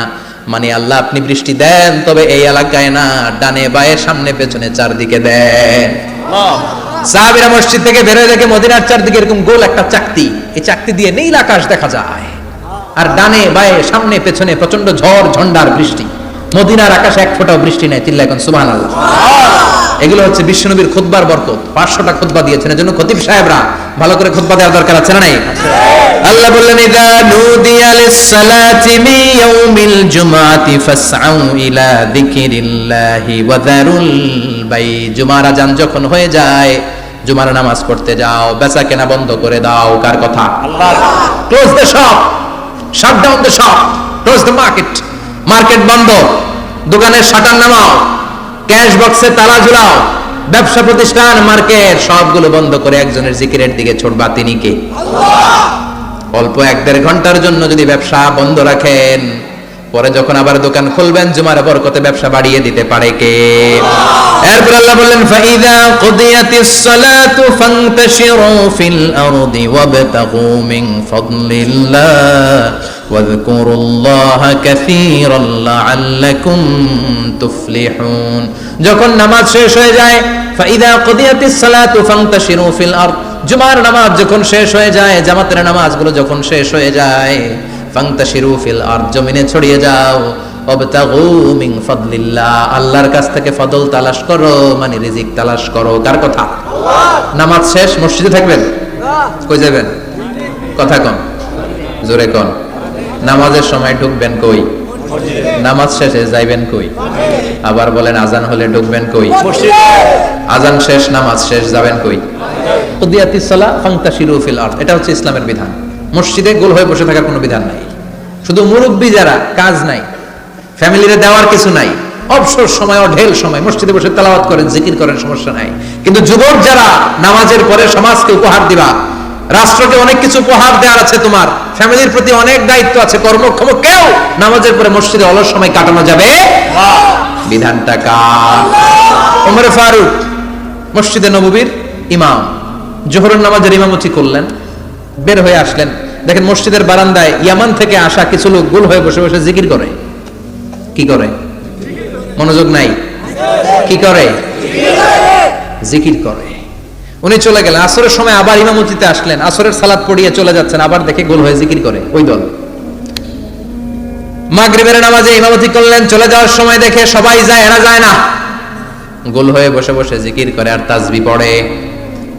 মানে আল্লাহ, আপনি বৃষ্টি দেন, তবে এই এলাকায় না, ডানে বায়ে সামনে পেছনে চারদিকে দেন। সাহাবীরা মসজিদ থেকে বের হয়ে দেখে মদিনার চারদিকে এরকম গোল একটা চাকতি, এই চাকতি দিয়ে নীল আকাশ দেখা যায়, আর ডানে বায়ে সামনে পেছনে প্রচন্ড ঝড় ঝন্ডার বৃষ্টি। মদিনার আকাশে এক ফোঁটাও বৃষ্টি নেই। চিল্লায় এখন সুবহানাল্লাহ। এগুলো হচ্ছে বিশ্বনবীর খুতবার বরকত। 500টা খুতবা দিয়েছেন, এজন্য খতিব সাহেবরা ভালো করে খুতবা দেওয়ার দরকার আছে না নাই? আল্লাহ বললেন, ইযা নুদিয়া লিস-সালাতি মিন ইয়াউমিল জুমআতি ফাসআউ ইলা যিকরিল্লাহি ওয়া যারুল বাই। জুমার আযান যখন হয়ে যায়, জুমার নামাজ পড়তে যাও, বেচা কেনা বন্ধ করে দাও। কার কথা? আল্লাহর। Close the shop, shut down the shop, close the market. Market বন্ধ, দোকানের শাটার নামাও, ক্যাশ বক্সে তালা ঝুলাও, ব্যবসা প্রতিষ্ঠান, মার্কেট সবগুলো বন্ধ করে একজনের জিকিরের দিকে ছুটবা। তিনি কে? আল্লাহ। অল্প 1-1.5 ঘন্টার জন্য যদি ব্যবসা বন্ধ রাখেন, পরে যখন আবার দোকান খুলবেন, জুমার বরকতে ব্যবসা বাড়িয়ে দিতে পারে কে? এরপর আল্লাহ বললেন, ফাইযা কুদিয়াতিস সালাতু ফান্তাশিরু ফিল আরদি ওয়াবতাগু মিন ফাদলিল্লাহ ওয়াযকুরুল্লাহা কাসীরান লাআল্লাকুম তুফলিহুন। যখন নামাজ শেষ হয়ে যায়, ফাইযা কুদিয়াতিস সালাতু ফান্তাশিরু ফিল আরদ, জুমার নামাজ যখন শেষ হয়ে যায়, জামাতের নামাজগুলো যখন শেষ হয়ে যায়, ফান্তাশিরু ফিল আরদ, জমিনে ছড়িয়ে যাও, ওয়াবতাগু মিন ফাদলিল্লাহ, আল্লাহর কাছ থেকে ফদল তালাশ করো, মানে রিজিক তালাশ করো। কার কথা? আল্লাহ। নামাজ শেষ মসজিদে থাকবেন? কই যাবেন? কথা কোন, জোরে কোন। নামাজের সময় ঢুকবেন কই? নামাজ শেষে যাইবেন কই? আবার বলেন, আজান হলে ঢুকবেন কই? আজান শেষ, নামাজ শেষ, যাবেন কই? কুদিয়াতিস সালাহ ফান্তাশিরু ফিল আরদ, এটা হচ্ছে ইসলামের বিধান। মসজিদে গোল হয়ে বসে থাকার কোনো বিধান নাই। শুধু মুরব্বী যারা, কাজ নাই, ফ্যামিলিরে দেওয়ার কিছু নাই, অবসর সময়, অঢেল সময় মসজিদে বসে তেলাওয়াত করেন, জিকির করেন, সমস্যা নাই। কিন্তু যুবক যারা নামাজের পরে সমাজকে উপহার দিবা, রাষ্ট্রকে অনেক কিছু উপহার দেওয়ার আছে, তোমার ফ্যামিলির প্রতি অনেক দায়িত্ব আছে, কর্মক্ষম কেউ নামাজের পরে মসজিদে অলস সময় কাটানো যাবে না। বিধানটা কার? ওমর ফারুক মসজিদে নববীর ইমাম, জোহরের নামাজের ইমামতি করলেন, বের হয়ে আসলেন, দেখেন মসজিদের বারান্দায় ইয়ামান থেকে আসা কিছু লোক গোল হয়ে বসে বসে জিকির করে। কি করে? মনোযোগ নাই। কি করে? জিকির করে। উনি চলে গেলেন, আসরের সময় আবার ইমামতিতে আসলেন, আসরের সালাত পড়িয়ে চলে যাচ্ছেন, আবার দেখে গোল হয়ে জিকির করে ওই দল। মাগরিবের নামাজে ইমামতি করলেন, চলে যাওয়ার সময় দেখে সবাই যায়, এরা যায় না, গোল হয়ে বসে বসে জিকির করে আর তাসবিহ পড়ে।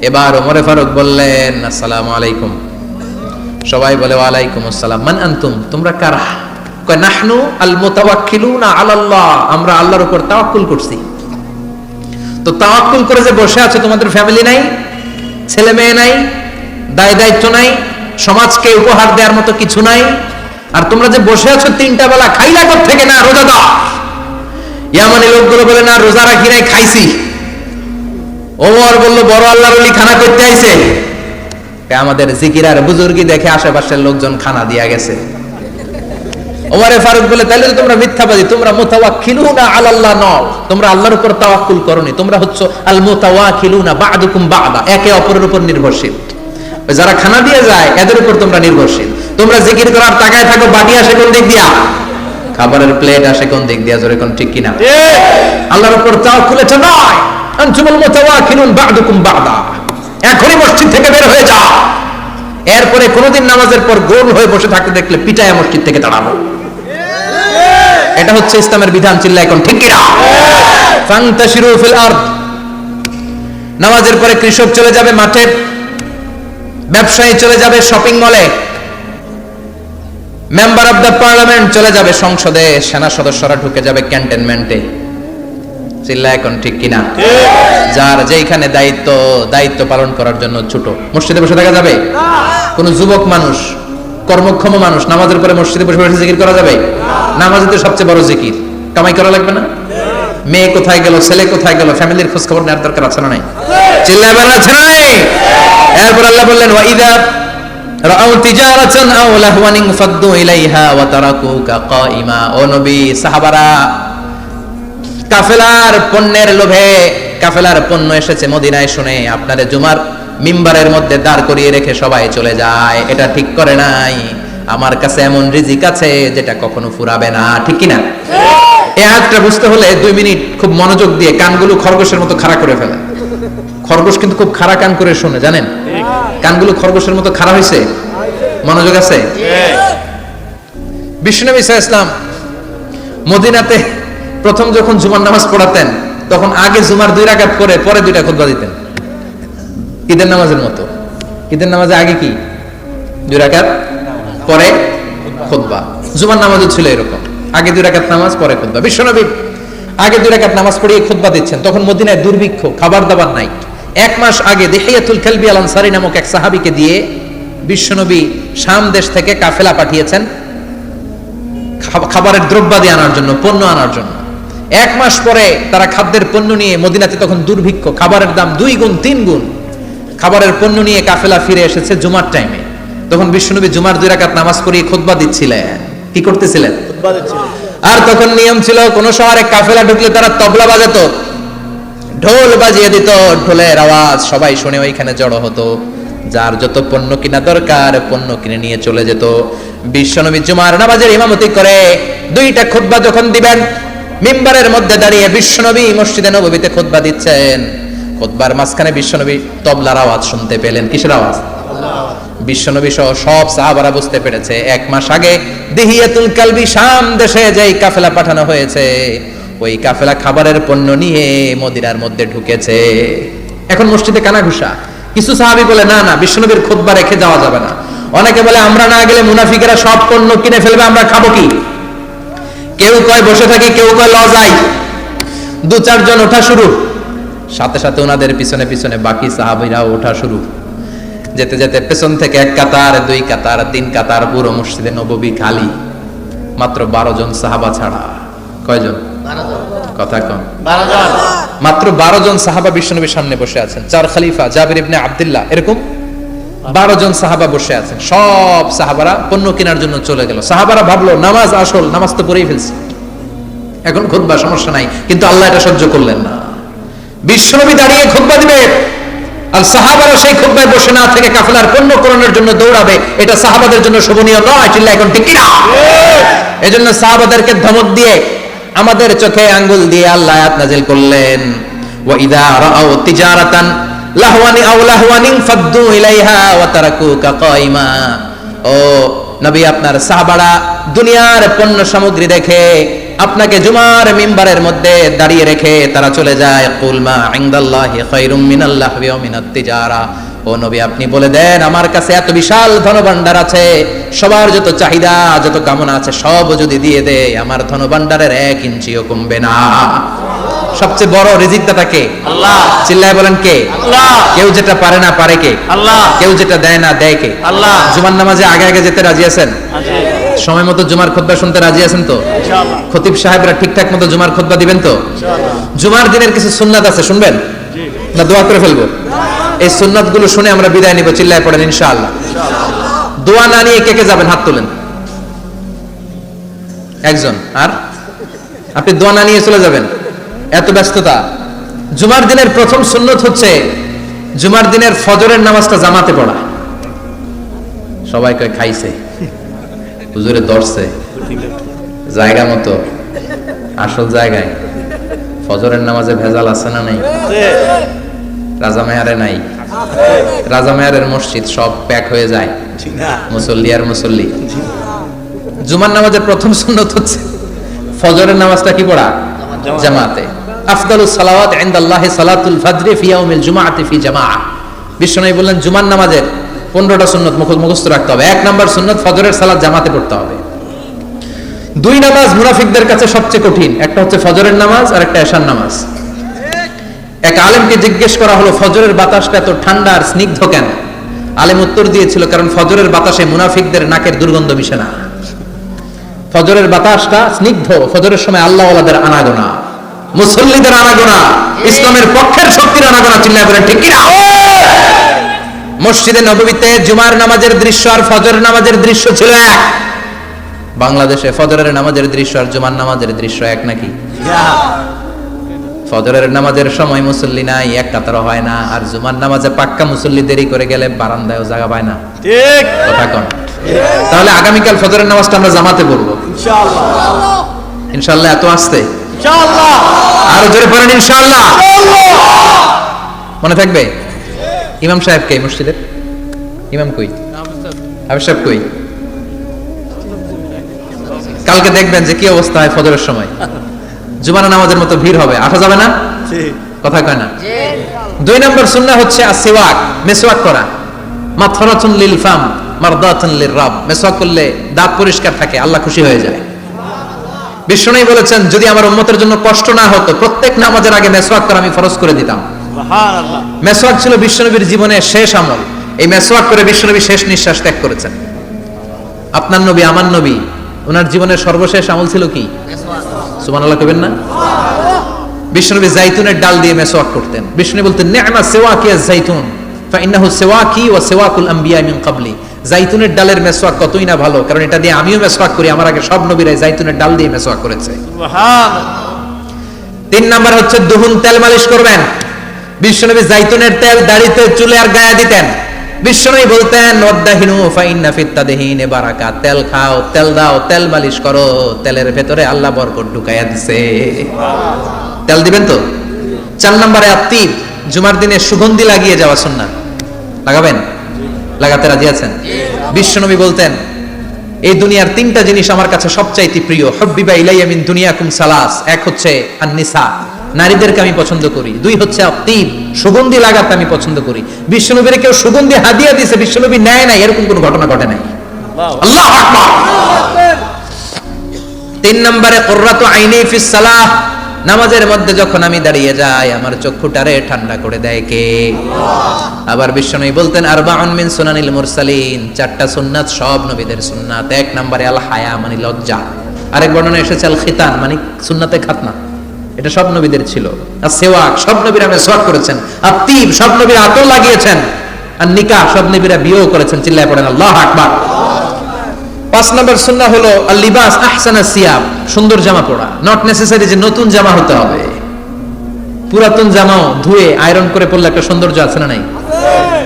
এবার ওমর ফারুক বললেন, আসসালামু আলাইকুম। সবাই বলে ওয়ালাইকুম আসসালাম। মান আনতুম? তোমরা কারা? কয় নাহনু আল মুতাওয়াক্কিলুনা আলাল্লাহ, আমরা আল্লাহর উপর তাওয়াক্কুল করছি। তো তাওয়াক্কুল করে যে বসে আছে, তোমাদের ফ্যামিলি নাই, ছেলে মেয়ে নাই, দায় দায়িত্ব নাই, সমাজকে উপহার দেওয়ার মতো কিছু নাই, আর তোমরা যে বসে আছো তিনটা বেলা খাইলা থেকে না রোজা দাও। ইয়ামানি লোকগুলো বলে না রোজা রাখি নাই, খাইছি। ওমর বলল বড় আল্লাহর ওলি খানা করতে আইছে। আমাদের জিকির আর বুজুর্গি দেখে আশেপাশের লোকজন খানা দিয়া গেছে। ওমরে ফারুক বলে তাহলে তো তোমরা মিথ্যাবাদী, তোমরা মুতাওয়াক্কিলুনা আলাল্লাহ নও, তোমরা আল্লাহর উপর তাওয়াক্কুল করনি, তোমরা হচ্ছে আল মুতাওয়াক্কিলুনা বা'দুকুম বা'দা, একে অপরের উপর নির্ভরশীল। যারা খানা দিয়ে যায় এদের উপর তোমরা নির্ভরশীল। তোমরা জিকির করার তাকায় থাকো, বাটি আসে কোন দিক দিয়া, খাবারের প্লেট আসে কোন দিক দিয়া, জোরে কোন ঠিক কিনা? আল্লাহর উপর তাওয়াক্কুল এটা নয়। আনতুমুল মুতাওয়াক্কিলুন বা'দুকুম বা'দা, এখনই মসজিদ থেকে বের হয়ে যাও। এরপরে কোনদিন নামাজের পর গোল হয়ে বসে থাকতে দেখলে পিটায়া মসজিদ থেকে তাড়াবো। এটা হচ্ছে ইসলামের বিধান। চিল্লা এখন ঠিক কিনা? ফান্তাশিরু ফিল আরদ। নামাজের পরে কৃষক চলে যাবে মাঠে, ব্যবসায়ী চলে যাবে শপিং মলে, মেম্বার অফ দ্য পার্লামেন্ট চলে যাবে সংসদে, সেনা সদস্যরা ঢুকে যাবে ক্যান্টনমেন্টে। চিল্লা এখন ঠিক কিনা? যার যেখানে দায়িত্ব পালন করার জন্য ছোট, মসজিদে বসে থাকা যাবে? কোন যুবক মানুষ, কর্মক্ষম মানুষ নামাজের পরে মসজিদে বসে বসে জিকির করা যাবে? নামাজে তো সবচেয়ে বড় জিকির, কামাই করা লাগবে না? মেয়ে কোথায় গেল, ছেলে কোথায় গেল, ফ্যামিলির খোঁজ খবর নেওয়ার দরকার আছে না নাই? চিল্লাবেন আছে না নাই? এরপর আল্লাহ বললেন ওয়া ইযা রাআউ তিজারাতান আও লাহওয়ান ফাদ্দু ইলাইহা ওয়া তারাকুকা কাইমা। ও নবী, সাহাবারা কাফেলার পণ্যের লোভে, কাফেলার পণ্য এসেছে মদিনায় শুনে আপনাদের জুমার মিম্বারের মধ্যে দাঁড় করিয়ে রেখে সবাই চলে যায়। এটা ঠিক করে নাই। আমার কাছে এমন রিজিক আছে যেটা কখনো ফুরাবে না। ঠিক কিনা? এই আয়াতটা বুঝতে হলে 2 মিনিট খুব মনোযোগ দিয়ে কানগুলো খরগোশের মতো খাড়া করে ফেলেন। খরগোশ কিন্তু খুব খাড়া কান করে শুনে, জানেন? কানগুলো খরগোশের মতো খাড়া হয়েছে। মনোযোগ আছে? বিশ্বনবী সাল্লাল্লাহু আলাইহি ওয়াসাল্লাম মদিনাতে প্রথম যখন জুমার নামাজ পড়াতেন, তখন আগে জুমার 2 রাকাত করে পরে 2টা খুতবা দিতেন, ঈদের নামাজের মতো। ঈদের নামাজে আগে কি 2 রাকাত, পরে খুতবা। জুমার নামাজও ছিল এরকম, আগে 2 রাকাত নামাজ, পরে খুতবা। বিশ্বনবী আগে 2 রাকাত নামাজ পড়িয়ে খুতবা দিচ্ছেন, তখন মদিনায় দুর্ভিক্ষ, খাবার দাবার নাই। 1 মাস আগে দিহিয়াতুল কালবি আল আনসারী নামক এক সাহাবীকে দিয়ে বিশ্বনবী শাম দেশ থেকে কাফেলা পাঠিয়েছেন খাবারের দ্রব্যাদি আনার জন্য, পণ্য আনার জন্য। 1 মাস পরে তারা খাদ্যের পণ্য নিয়ে, মদিনাতে তখন দুর্ভিক্ষ, খাবারের দাম 2 গুণ 3 গুণ, খাবারের পণ্য নিয়ে কাফেলা ফিরে এসেছে জুমার টাইমে। তখন বিশ্বনবী জুমার 2 রাকাত নামাজ পড়িয়ে খুতবা দিচ্ছিলেন। কি করতেছিলেন? খুতবা দিচ্ছিলেন। আর তখন নিয়ম ছিল, কোন শহরে কাফেলা ঢুকলে তারা তবলা বাজাতো, ঢোল বাজিয়ে দিত, ঢোলের আওয়াজ সবাই শুনে ওইখানে জড়ো হতো। যার যত পণ্য কিনা দরকার পণ্য কিনে নিয়ে চলে যেত। বিশ্বনবী জুমার নামাজের ইমামতি করে 2টা খুতবা যখন দিবেন, মিম্বারের মধ্যে দাঁড়িয়ে বিশ্বনবী মসজিদে নববীতে খুতবা দিচ্ছেন। খুতবার মাঝখানে বিশ্বনবী তবলার আওয়াজ শুনতে পেলেন। কিসের আওয়াজ? বিশ্বনবী সহ সব সাহাবারা বুঝতে পেরেছে 1 মাস আগে দিহিয়াতুল কালবি শাম দেশে যেই কাফেলা পাঠানো হয়েছে, ওই কাফেলা খাবারের পণ্য নিয়ে মদিনার মধ্যে ঢুকেছে। এখন মসজিদে কানাঘুষা। কিছু সাহাবী বলে না না, বিশ্বনবীর খুতবা রেখে যাওয়া যাবে না। অনেকে বলে আমরা না গেলে মুনাফিকেরা সব পণ্য কিনে ফেলবে, আমরা খাবো কি? কেউ কয় বসে থাকি, কেউ কয় লজাই। 2-4 জন ওঠা শুরু, সাথে সাথে ওনাদের পিছনে পিছনে বাকি সাহাবীরাও ওঠা শুরু। যেতে যেতে পেছন থেকে 1 কাতার, 2 কাতার, 3 কাতার, পুরো মসজিদে নববী খালি, মাত্র 12 জন সাহাবা ছাড়া। কয়জন? 12 জন। কথা কম। 12 জন। মাত্র 12 জন সাহাবা বিশ্বনবীর সামনে বসে আছেন। 4 খলিফা জাবির ইবনে আব্দুল্লাহ, এরকম 12 জন সাহাবা বসে আছেন। সব সাহাবারা পণ্য কেনার জন্য চলে গেল। সাহাবারা ভাবলো নামাজ আসল, নামাজ তো পড়েই ফেলছি, এখন খুতবা সমস্যা নাই, কিন্তু আল্লাহ এটা সহ্য করলেন না। বিশ্বনবী দাঁড়িয়ে খুতবা দিবে আর সাহাবারা সেই খুতবায় বসে না থেকে কাফেলার পণ্য করণের জন্য দৌড়াবে, এটা সাহাবাদের জন্য শোভনীয় নয়। চিল্লা এখন ঠিক কিনা? এজন্য সাহাবাদেরকে ধমক দিয়ে, আমাদের চোখে আঙ্গুল দিয়ে আল্লাহ আয়াত নাযিল করলেন, ওয়া ইযা রাআউ তিজারাতান লাহওয়ানি আও লাহওয়ানিন ফাদ্দু ইলাইহা ওয়া তারাকুকা কাইমা। ও নবী, আপনার সাহাবারা দুনিয়ার পণ্য সামগ্রী দেখে আপনাকে জুমার মিম্বারের মধ্যে দাঁড়িয়ে রেখে তারা চলে যায়। কুল মা ইনদাল্লাহি খায়রুম মিনাল লাহওয়ি ওয়া মিনাত তিজারা। ও নবী, আপনি বলে দেন আমার কাছে এত বিশাল ধনভাণ্ডার আছে, সবার যত চাহিদা যত কামনা আছে সব যদি দিয়ে দেয় আমার ধনভাণ্ডারের 1 ইঞ্চিও কমবে না। সবচেয়ে বড় রিজিকদাতা কে? আল্লাহ। চিল্লায় বলেন কে? আল্লাহ। কেউ যেটা পারে না পারে কে? আল্লাহ। কেউ যেটা দেয় না দেয় কে? আল্লাহ। জুমার নামাজে আগে আগে যেতে রাজি আছেন? সময় মতো জুমার খুতবা শুনতে রাজি আছেন তো? ইনশাআল্লাহ। খতিব সাহেবরা ঠিকঠাক মতো জুমার খুতবা দিবেন তো? ইনশাআল্লাহ। জুমার দিনের কিছু সুন্নাত আছে, শুনবেন না দোয়া করে ফেলবো? এই সুন্নাত গুলো শুনে আমরা বিদায় নিব। চিল্লায় পড়েন ইনশাআল্লাহ। দোয়া না নিয়ে কে কে যাবেন হাত তোলেন। একজন। আর আপনি দোয়া না নিয়ে চলে যাবেন? এত ব্যস্ততা। জুমার দিনের প্রথম সুন্নত হচ্ছে জুমার দিনের ফজরের নামাজটা জামাতে পড়া। সবাই কয় খাইছে, হুজুরে ধরছে জায়গা মতো, আসল জায়গায়। ফজরের নামাজে ভেজাল আছে না নাই? রাজা মেয়ারে নাই। রাজা মেয়ারের মসজিদ সব প্যাক হয়ে যায়, মুসল্লি আর মুসল্লি। জুমার নামাজের প্রথম সুন্নত হচ্ছে ফজরের নামাজটা কি পড়া? জামাতে। আফদালুস সালাওয়াত ইনদাল্লাহি সালাতুল ফাজরি ফি ইয়াউমিল জুমআতি ফি জামাআহ। বিশ্বনবী বললেন জুমার নামাজের 15টা সুন্নত মুখস্থ রাখতে হবে। 1 নাম্বার সুন্নত ফজরের সালাত জামাতে পড়তে হবে। 2 নামাজ মুনাফিকদের কাছে সবচেয়ে কঠিন, একটা হচ্ছে ফজরের নামাজ আর একটা এশার নামাজ। এক আলেমকে জিজ্ঞেস করা হলো ফজরের বাতাসটা এত ঠান্ডা আর স্নিগ্ধ কেন? আলেম উত্তর দিয়েছিল কারণ ফজরের বাতাসে মুনাফিকদের নাকের দুর্গন্ধ মিশে না। ফজরের বাতাসটা স্নিগ্ধ, ফজরের সময় আল্লাহওয়ালাদের আনাগোনা, মুসল্লিদের আনাগোনা, ইসলামের পক্ষের শক্তির আনাগোনা। চিল্লায় বলেন ঠিক কিনা? মসজিদে নববীতে জুমার নামাজের দৃশ্য আর ফজরের নামাজের দৃশ্য ছিল এক। বাংলাদেশে ফজরের নামাজের দৃশ্য আর জুমার নামাজের দৃশ্য এক নাকি? ফজরের নামাজের সময় মুসল্লি নাই, এক কাতারও হয় না, আর জুমার নামাজে পাক্কা মুসল্লি দেরি করে গেলে বারান্দায়ও জায়গা পায় না। ঠিক কথা কোন? তাহলে আগামীকাল ফজরের নামাজটা আমরা জামাতে পড়বো ইনশাআল্লাহ। ইনশাআল্লাহ। এত আসতে ইনশাআল্লাহ। আরো জোরে পড়েন ইনশাআল্লাহ। মনে থাকবে? ইমাম সাহেব কে মসজিদের? ইমাম কই? হাফেজ সাহেব কই? কালকে দেখবেন যে কি অবস্থা হয় ফজরের সময়। জুমার নামাজের মতো ভিড় হবে, আসা যাবে না। কথা কয় না? 2 নম্বর সুন্নাহ হচ্ছে আসওয়াক, মেসওয়াক করা। মাথরাতুন লিল ফাম মারদাতুন লির রাব। মেসওয়াক করলে দাঁত পরিষ্কার থাকে, আল্লাহ খুশি হয়ে যায়। বিশ্বনবী বলেছেন যদি আমার উম্মতের জন্য কষ্ট না হতো প্রত্যেক নামাজের আগে মেসওয়াক করা আমি ফরজ করে দিতাম। সুবহানাল্লাহ। মেসওয়াক ছিল বিশ্বনবীর জীবনের শেষ আমল। এই মেসওয়াক করে বিশ্বনবী শেষ নিঃশ্বাস ত্যাগ করেছেন। আপনার নবী আমার নবী, ওনার জীবনের সর্বশেষ আমল ছিল কি? সুবহানাল্লাহ কইবেন না? বিশ্বনবী জাইতুনের ডাল দিয়ে মেসওয়াক করতেন। বিশ্বনবী বলতেন নি'মা সিওয়াকি আয-যাইতুন ফাইন্নাহু সিওয়াকি ওয়া সিওয়াকুল আম্বিয়া মিন ক্বাবলি। জাইতুনের ডালের মেসওয়াক কতই না ভালো, কারণ এটা দিয়ে আমিও মেসওয়াক করি, আমার আগে সব নবীরাই জাইতুনের ডাল দিয়ে মেসওয়াক করেছে। সুবহানাল্লাহ। 3 নাম্বার হচ্ছে দুহুন, তেল মালিশ করবেন। বিশ্বনবী জাইতুনের তেল দাড়িতে চুলে আর গায়ে দিতেন। বিশ্বনবী বলতেন ওয়াদাহিনু ফাইন্না ফিত তাদহিনে বারাকা। তেল খাও, তেল দাও, তেল মালিশ করো, তেলের ভেতরে আল্লাহ বরকত ঢুকাইয়া দিছে। তেল দিবেন তো? 4 নম্বরে আত্তিব, জুমার দিনে সুগন্ধি লাগিয়ে যাওয়া সুন্নাত। লাগাবেন? লাগাতে রাজি আছেন? বিশ্বনবী বলতেন এই দুনিয়ার 3টা জিনিস আমার কাছে সবচাইতে প্রিয়। হুব্বিবা ইলাইয়া মিন দুনিয়াকুম সালাস। এক হচ্ছে আন-নিসা, নারীদেরকে আমি পছন্দ করি। 2 হচ্ছে আত্তিব, সুগন্ধি লাগাতে আমি পছন্দ করি। বিশ্বনবীর কেউ সুগন্ধি হাদিয়া দিয়েছে, বিশ্বনবী নেয় নাই, এরকম কোনো ঘটনা ঘটে নাই। আল্লাহু আকবার। 3 নম্বরে কুররাতু আইনি ফিস সালাহ। নামাজের মধ্যে যখন আমি দাঁড়িয়ে যাই আমার চক্ষুটারে ঠান্ডা করে দেয় কে? আবার বিশ্বনবী বলতেন আরবাউন মিন সুনানিল মুরসালিন। 4টা সুন্নাত সব নবীদের সুন্নাত। 1 নম্বরে আল হায়া মানে লজ্জা। আরেক বর্ণনা এসেছে আল খিতান মানে সুন্নাতে খাতনা। এটা সব নবীদের ছিল। আর সেওয়াক, সব নবীরা মেসওয়াক করেছেন। আর তিব, সব নবীরা আতর লাগিয়েছেন। আর নিকাহ, সব নবীরা বিয়েও করেছেন। চিল্লায় পড়েন আল্লাহু আকবার। 5 নম্বর সুন্নাহ হলো আল লিবাস আহসানা সিয়াব, সুন্দর জামা পরা। নট নেসেসারি যে নতুন জামা হতে হবে, পুরাতন জামাও ধুয়ে আয়রন করে পরলে একটা সৌন্দর্য আছে না নাই?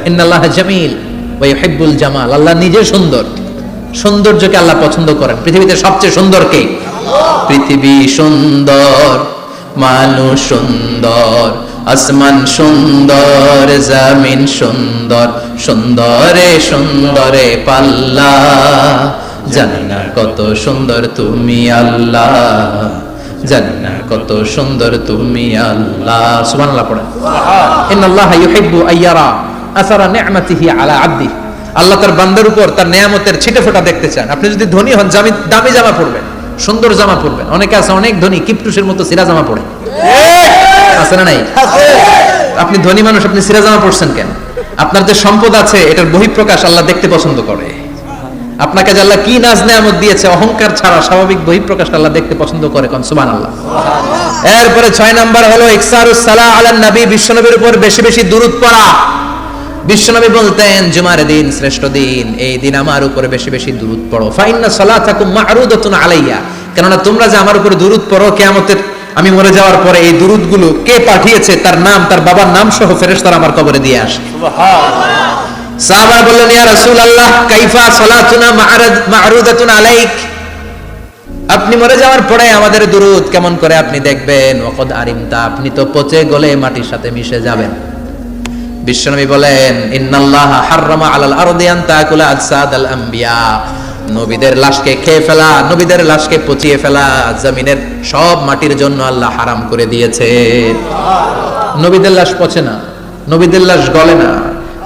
ইন্নাল্লাহা জামিল ওয়া ইউহিব্বুল জামাল, আল্লাহ নিজে সুন্দর, সৌন্দর্যকে আল্লাহ পছন্দ করেন। পৃথিবীতে সবচেয়ে সুন্দর কে? পৃথিবী সুন্দর, মানুষ সুন্দর, আসমান সুন্দর, জমিন সুন্দর, সুন্দরে সুন্দরে পাল্লা, জানি না কত সুন্দর তুমি আল্লাহ, জানি না কত সুন্দর তুমি আল্লাহ। সুবহানাল্লাহ পড়েন। ইন্নাল্লাহা ইউহিব্বু আইয়ারা আসারা নি'মাতিহি আলা আবদিহি, আল্লাহ তার বান্দার উপর তার নেয়ামতের ছিটেফোঁটা দেখতে চান। আপনি যদি ধনী হন, দামি জামা পরবেন, সুন্দর জামা পরবেন। অনেকে আছে অনেক ধনী, কিপটুসের মতো সিরা জামা পরে, আছে না নাই? আপনি ধনী মানুষ, আপনি সিরা জামা পরছেন কেন? আপনার যে সম্পদ আছে এটার বহিঃপ্রকাশ আল্লাহ দেখতে পছন্দ করে। আপনাকে যে আল্লাহ কি নাজ নেয়ামত দিয়েছে, অহংকার ছাড়া স্বাভাবিক বহিঃপ্রকাশ আল্লাহ দেখতে পছন্দ করে। কোন সুবহানাল্লাহ। এরপরে 6 নাম্বার হলো ইকসারুস সালাহ আলান নবী, বিশ্বনবীর উপর বেশি বেশি দুরূদ পড়া। বিশ্বনবী বলতেন জুমার দিন শ্রেষ্ঠ দিন, এই দিন আমার উপরে বেশি বেশি দুরূদ পড়ো। ফাইন্না সালাতাকুম মা'রুদাতুন আলাইয়া, কেননা তোমরা যে আমার উপরে দুরূদ পড়ো, কিয়ামতের আমি মরে যাওয়ার পরে এই দুরূদগুলো কে পাঠিয়েছে তার নাম, তার বাবার নাম সহ ফেরেশতারা আমার কবরে দিয়ে আসে। সুবহানাল্লাহ। সাহাবারা বললেন ইয়া রাসূলুল্লাহ কাইফা সালাতুনা মা'রুদাতুন আলাইক, আপনি মরে যাওয়ার পরে আমাদের দুরূদ কেমন করে আপনি দেখবেন? ওয়াকাদ আরিমতা, আপনি তো পচে গলে মাটির সাথে মিশে যাবেন। বিশ্বনবী বলেন ইন্নাল্লাহা হাররামা আলাল আরদি আন তাকুলা আজসাদাল আমবিয়া, নবীদের লাশকে খেয়ে ফেলা, নবীদের লাশকে পচিয়ে ফেলা জমিনের সব মাটির জন্য আল্লাহ হারাম করে দিয়েছে। নবীদের লাশ পচে না, নবীদের লাশ গলে না।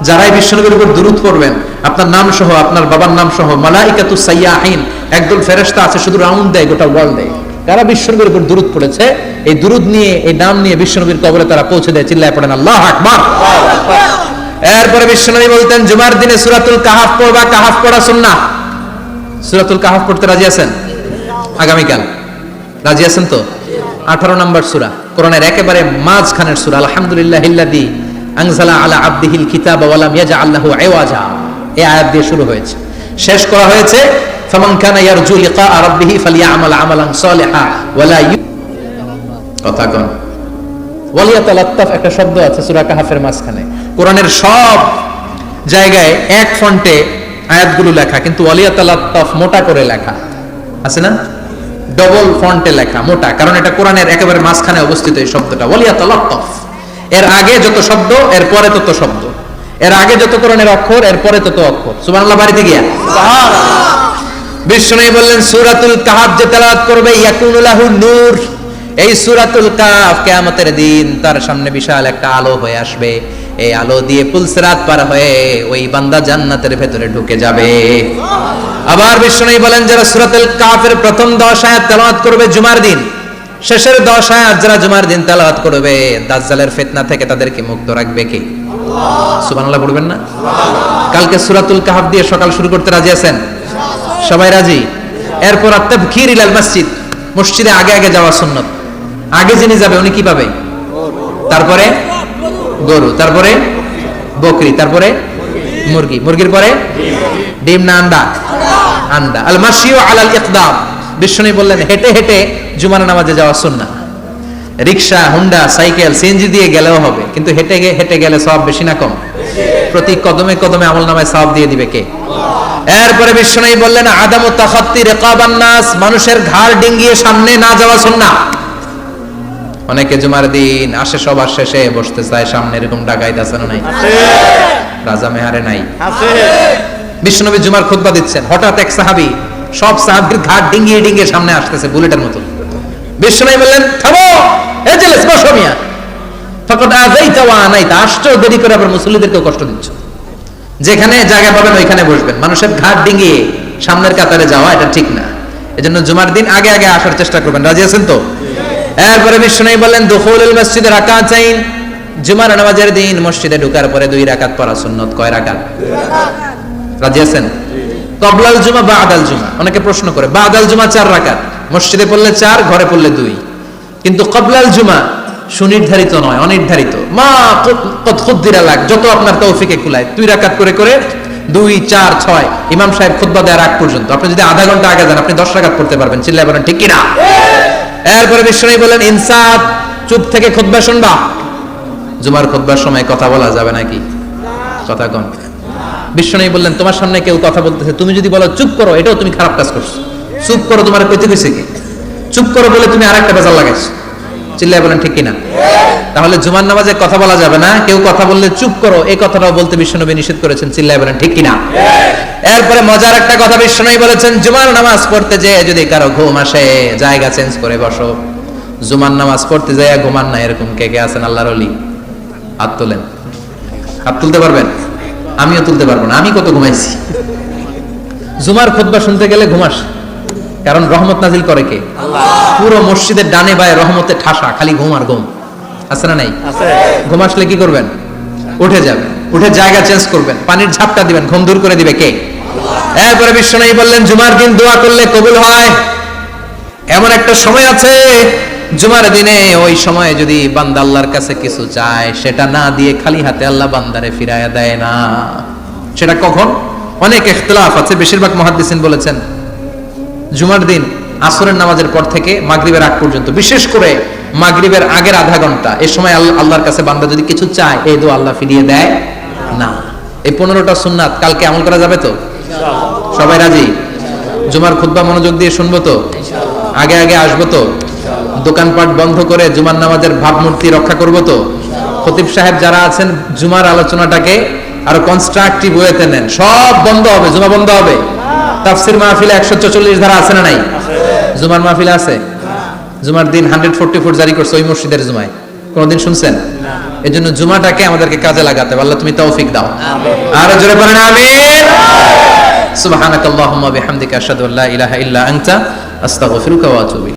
যারাই বিশ্বনবীর উপর দুরূদ পড়বেন, আপনার নাম সহ, আপনার বাবার নাম সহ, মালাইকাতুস সাইয়াহিন, একদল ফেরেশতা আছে শুধু রাউন্ড দেয় গোটা ওয়ার্ল্ডে। যারা বিশ্বনবীর উপর দুরূদ পড়েছে, এই দুরূদ নিয়ে, এই নাম নিয়ে বিশ্বনবীর কবরে তারা পৌঁছে দেয়। চিল্লায় পড়েন আল্লাহু আকবার। এরপরে বিশ্বনবী বলতেন জুমার দিনে সূরাতুল কাহাফ পড়বা, কাহাফ পড়া সুন্নাহ। সূরাতুল কাহাফ পড়তে রাজি আছেন? আগামীকাল রাজি আছেন তো? 18 নম্বর সূরা, কোরআনের একেবারে মাঝখানের সূরা। আলহামদুলিল্লাহিল্লাযী আনজালা আলা আবদিহিল কিতাবা ওয়া লাম ইয়াজআল লাহু ইওয়াজা, এই আয়াত দিয়ে শুরু হয়েছে, শেষ করা হয়েছে ফামান কানা ইয়ারজু লিকা রাব্বিহি ফালইআমাল আমালান সালিহা ওয়া লা কথা কোন ওয়ালিয়াতালাত্তাফ, একটা শব্দ আছে সূরা কাহাফের মাঝখানে। কোরআনের সব জায়গায় এক ফন্টে আয়াতগুলো লেখা, কিন্তু ওয়ালিয়াতালাত্তাফ মোটা করে লেখা আছে না, ডবল ফন্টে লেখা, মোটা, কারণ এটা কোরআনের একেবারে মাঝখানে অবস্থিত এই শব্দটা ওয়ালিয়াতালাত্তাফ। এর আগে যত শব্দ, এর পরে তত শব্দ, এর আগে যত কোরআনের অক্ষর, এর পরে তত অক্ষর। সুবহানাল্লাহ। বাড়িতে গিয়া বিশ্বনবী বললেন সূরাতুল কাহাফ যে তেলাওয়াত করবে ইয়াকুনু লাহু নূর, এই সূরাতুল কাহাফ কিয়ামতের দিন তার সামনে বিশাল একটা আলো হয়ে আসবে। এই আলো দিয়ে পুলসিরাত পার হয়ে ওই বান্দা জান্নাতের ভেতরে ঢুকে যাবে। আবার বিশ্বনবী বলেন যারা সূরাতুল কাহাফের প্রথম 10 আয়াত তেলাওয়াত করবে জুমার দিন, শেষের 10 আয়াত যারা জুমার দিন তেলাওয়াত করবে, দাজ্জালের ফিতনা থেকে তাদেরকে মুক্ত রাখবে কে? আল্লাহ। সুবহানাল্লাহ পড়বেন না? কালকে সূরাতুল কাহাফ দিয়ে সকাল শুরু করতে রাজি আছেন? সবাই রাজি? এরপর আত-তাবকির ইলাল মসজিদ, মসজিদে আগে আগে যাওয়া সুন্নাত। আগে যিনি যাবে উনি কি পাবে? তারপরে গরু, তারপরে বকরি, তারপরে মুরগি, মুরগির পরে ডিম না আন্ডা? আন্ডা। আল মাশিউ আলাল ইকদাম, বিশ্বনবী বললেন হেঁটে হেঁটে জুমার নামাজে যাওয়া সুন্নাহ। রিকশা, হুন্ডা, সাইকেল, সিএনজি দিয়ে গেলেও হবে, কিন্তু হেঁটে হেঁটে গেলে সওয়াব বেশি না কম? প্রতি কদমে কদমে আমলনামায় সওয়াব দিয়ে দিবে কে? এরপরে বিশ্বনবী বললেন আদামু তাখাত্তি রিকাবান নাস, মানুষের ঘাড় ডিঙ্গিয়ে সামনে না যাওয়া সুন্নাহ। অনেকে জুমার দিন আসে সবার শেষে বসতে চায় সামনে, এরকম ডাকাইত আছে না নাই? রাজা মেহারে নাই? বিশ্বনবী জুমার খুতবা দিচ্ছেন, হঠাৎ এক সাহাবী সব সাহাবীর ঘাড় ডিঙ্গিয়ে ডিঙ্গিয়ে সামনে আসতেছে বুলেটের মতো। বিশ্বনবী বললেন থামো, এজলিস, বসো মিয়া, ফাকাদ আযাইতা ওয়া আনাইতা, আসছো দেরি করে আবার মুসল্লিদেরকে কষ্ট দিচ্ছ। যেখানে জায়গা পাবেন ওইখানে বসবেন, মানুষের ঘাড় ডিঙ্গিয়ে সামনের কাতারে যাওয়া এটা ঠিক না। এজন্য জুমার দিন আগে আগে আসার চেষ্টা করবেন। রাজি আছেন তো? এরপরে বিশ্বনবী বললেন দুখুলুল মসজিদে রাকাতাইন, জুমার নামাজের দিন মসজিদে ঢোকার পরে 2 রাকাত পড়া সুন্নাত। কয় রাকাত? 2 রাজি আছেন? ক্বাবলাল জুমা বাদাল জুমা, অনেকে প্রশ্ন করে বাদাল জুমা 4 রাকাত, মসজিদে পড়লে 4, ঘরে পড়লে 2। কিন্তু ক্বাবলাল জুমা সুনির্ধারিত নয়, অনির্ধারিত। মা কদ খুদ্দিরা লাক, যত আপনার তৌফিকে কুলায় 2 রাকাত করে করে 2, 4, 6 ইমাম সাহেব খুতবা দেওয়ার আগ পর্যন্ত আপনি যদি আধা ঘন্টা আগে যান আপনি 10 রাকাত পড়তে পারবেন। চিল্লায় বলেন ঠিক কিনা? এরপরে বিশ্বনবী বলেন ইনসাত, চুপ থেকে খুতবা শুনবা। জুমার খুতবার সময় কথা বলা যাবে নাকি? কথা কোন? বিশ্বনবী বললেন তোমার সামনে কেউ কথা বলতেছে, তুমি যদি বলো চুপ করো, এটাও তুমি খারাপ কাজ করছো। চুপ করো তোমার কইতে কইছে কি? চুপ করো বলে তুমি আরেকটা বেজাল লাগাইছো। চিল্লায় বলেন ঠিক কিনা? তাহলে জুমার নামাজে কথা বলা যাবে না, কেউ কথা বললে চুপ করো এই কথাটাও বলতে বিশ্বনবী নিষেধ করেছেন। চিল্লায় বলেন ঠিক কিনা? এরপরে মজার একটা কথা বিশ্বনবী বলেছেন, জুমার নামাজ পড়তে যেয়ে যদি কারো ঘুম আসে জায়গা চেঞ্জ করে বসো। জুমার নামাজ পড়তে যায় ঘুমান না, এরকম কে কে আছেন আল্লাহর ওলি? হাত তোলেন। হাত তুলতে পারবেন? আমিও তুলতে পারবো না, আমি কত ঘুমাইছি। জুমার খুতবা শুনতে গেলে ঘুমাস, কারণ রহমত নাজিল করে কে? পুরো মসজিদের ডানে বায়ে রহমতে ঠাসা, খালি ঘুম আর ঘুম। আছে না নাই? ঘুম আসলে কি করবেন? উঠে যাবেন, উঠে জায়গা চেঞ্জ করবেন, পানির ঝাপটা দিবেন, ঘুম দূর করে দিবে কে? এরপরে বিশ্বনবী বললেন জুমার দিন দোয়া করলে কবুল হয়। এমন একটা সময় আছে জুমার দিনে, ওই সময়ে যদি বান্দা আল্লাহর কাছে কিছু চায় সেটা না দিয়ে খালি হাতে আল্লাহ বান্দারে ফিরায়া দেয় না। সেটা কখন? অনেক ইখতিলাফ আছে, বেশিরভাগ মুহাদ্দিসিন বলেছেন জুমার দিন আসরের নামাজের পর থেকে মাগরিবের আগ পর্যন্ত, বিশেষ করে মাগরিবের আগের আধা ঘন্টা, এই সময় আল্লাহর কাছে বান্দা যদি কিছু চায় এই দোয়া আল্লাহ ফিরিয়ে দেয় না। এই 15টা সুন্নাত কালকে আমল করা যাবে তো? সবাই রাজি? জুমার খুতবা মনোযোগ দিয়ে শুনবো তো? আগে আগে আসবো তো? দোকানপাট বন্ধ করে জুমার নামাজের ভাবমূর্তি রক্ষা করবো তো? খতিব সাহেব যারা আছেন জুমার আলোচনাটাকে আরো কনস্ট্রাকটিভ ওয়েতে নেন। সব বন্ধ হবে, জুমা বন্ধ হবে। তাফসির মাহফিলে 144 ধারা আছে না নাই? জুমার মাহফিলে আছে। জুমার দিন 144 জারি করছে ওই মসজিদের জুমায়, কোনদিন শুনছেন? এজন্য জুমাটাকে আমাদেরকে কাজে লাগাতে হবে। আল্লাহ তুমি তৌফিক দাও। আর জোরে বলেন আমিন। সুবহানাকাল্লাহুম্মা বিহামদিকা আশহাদু আল্লা ইলাহা ইল্লা আনতা আস্তাগফিরুকা ওয়া আতুবু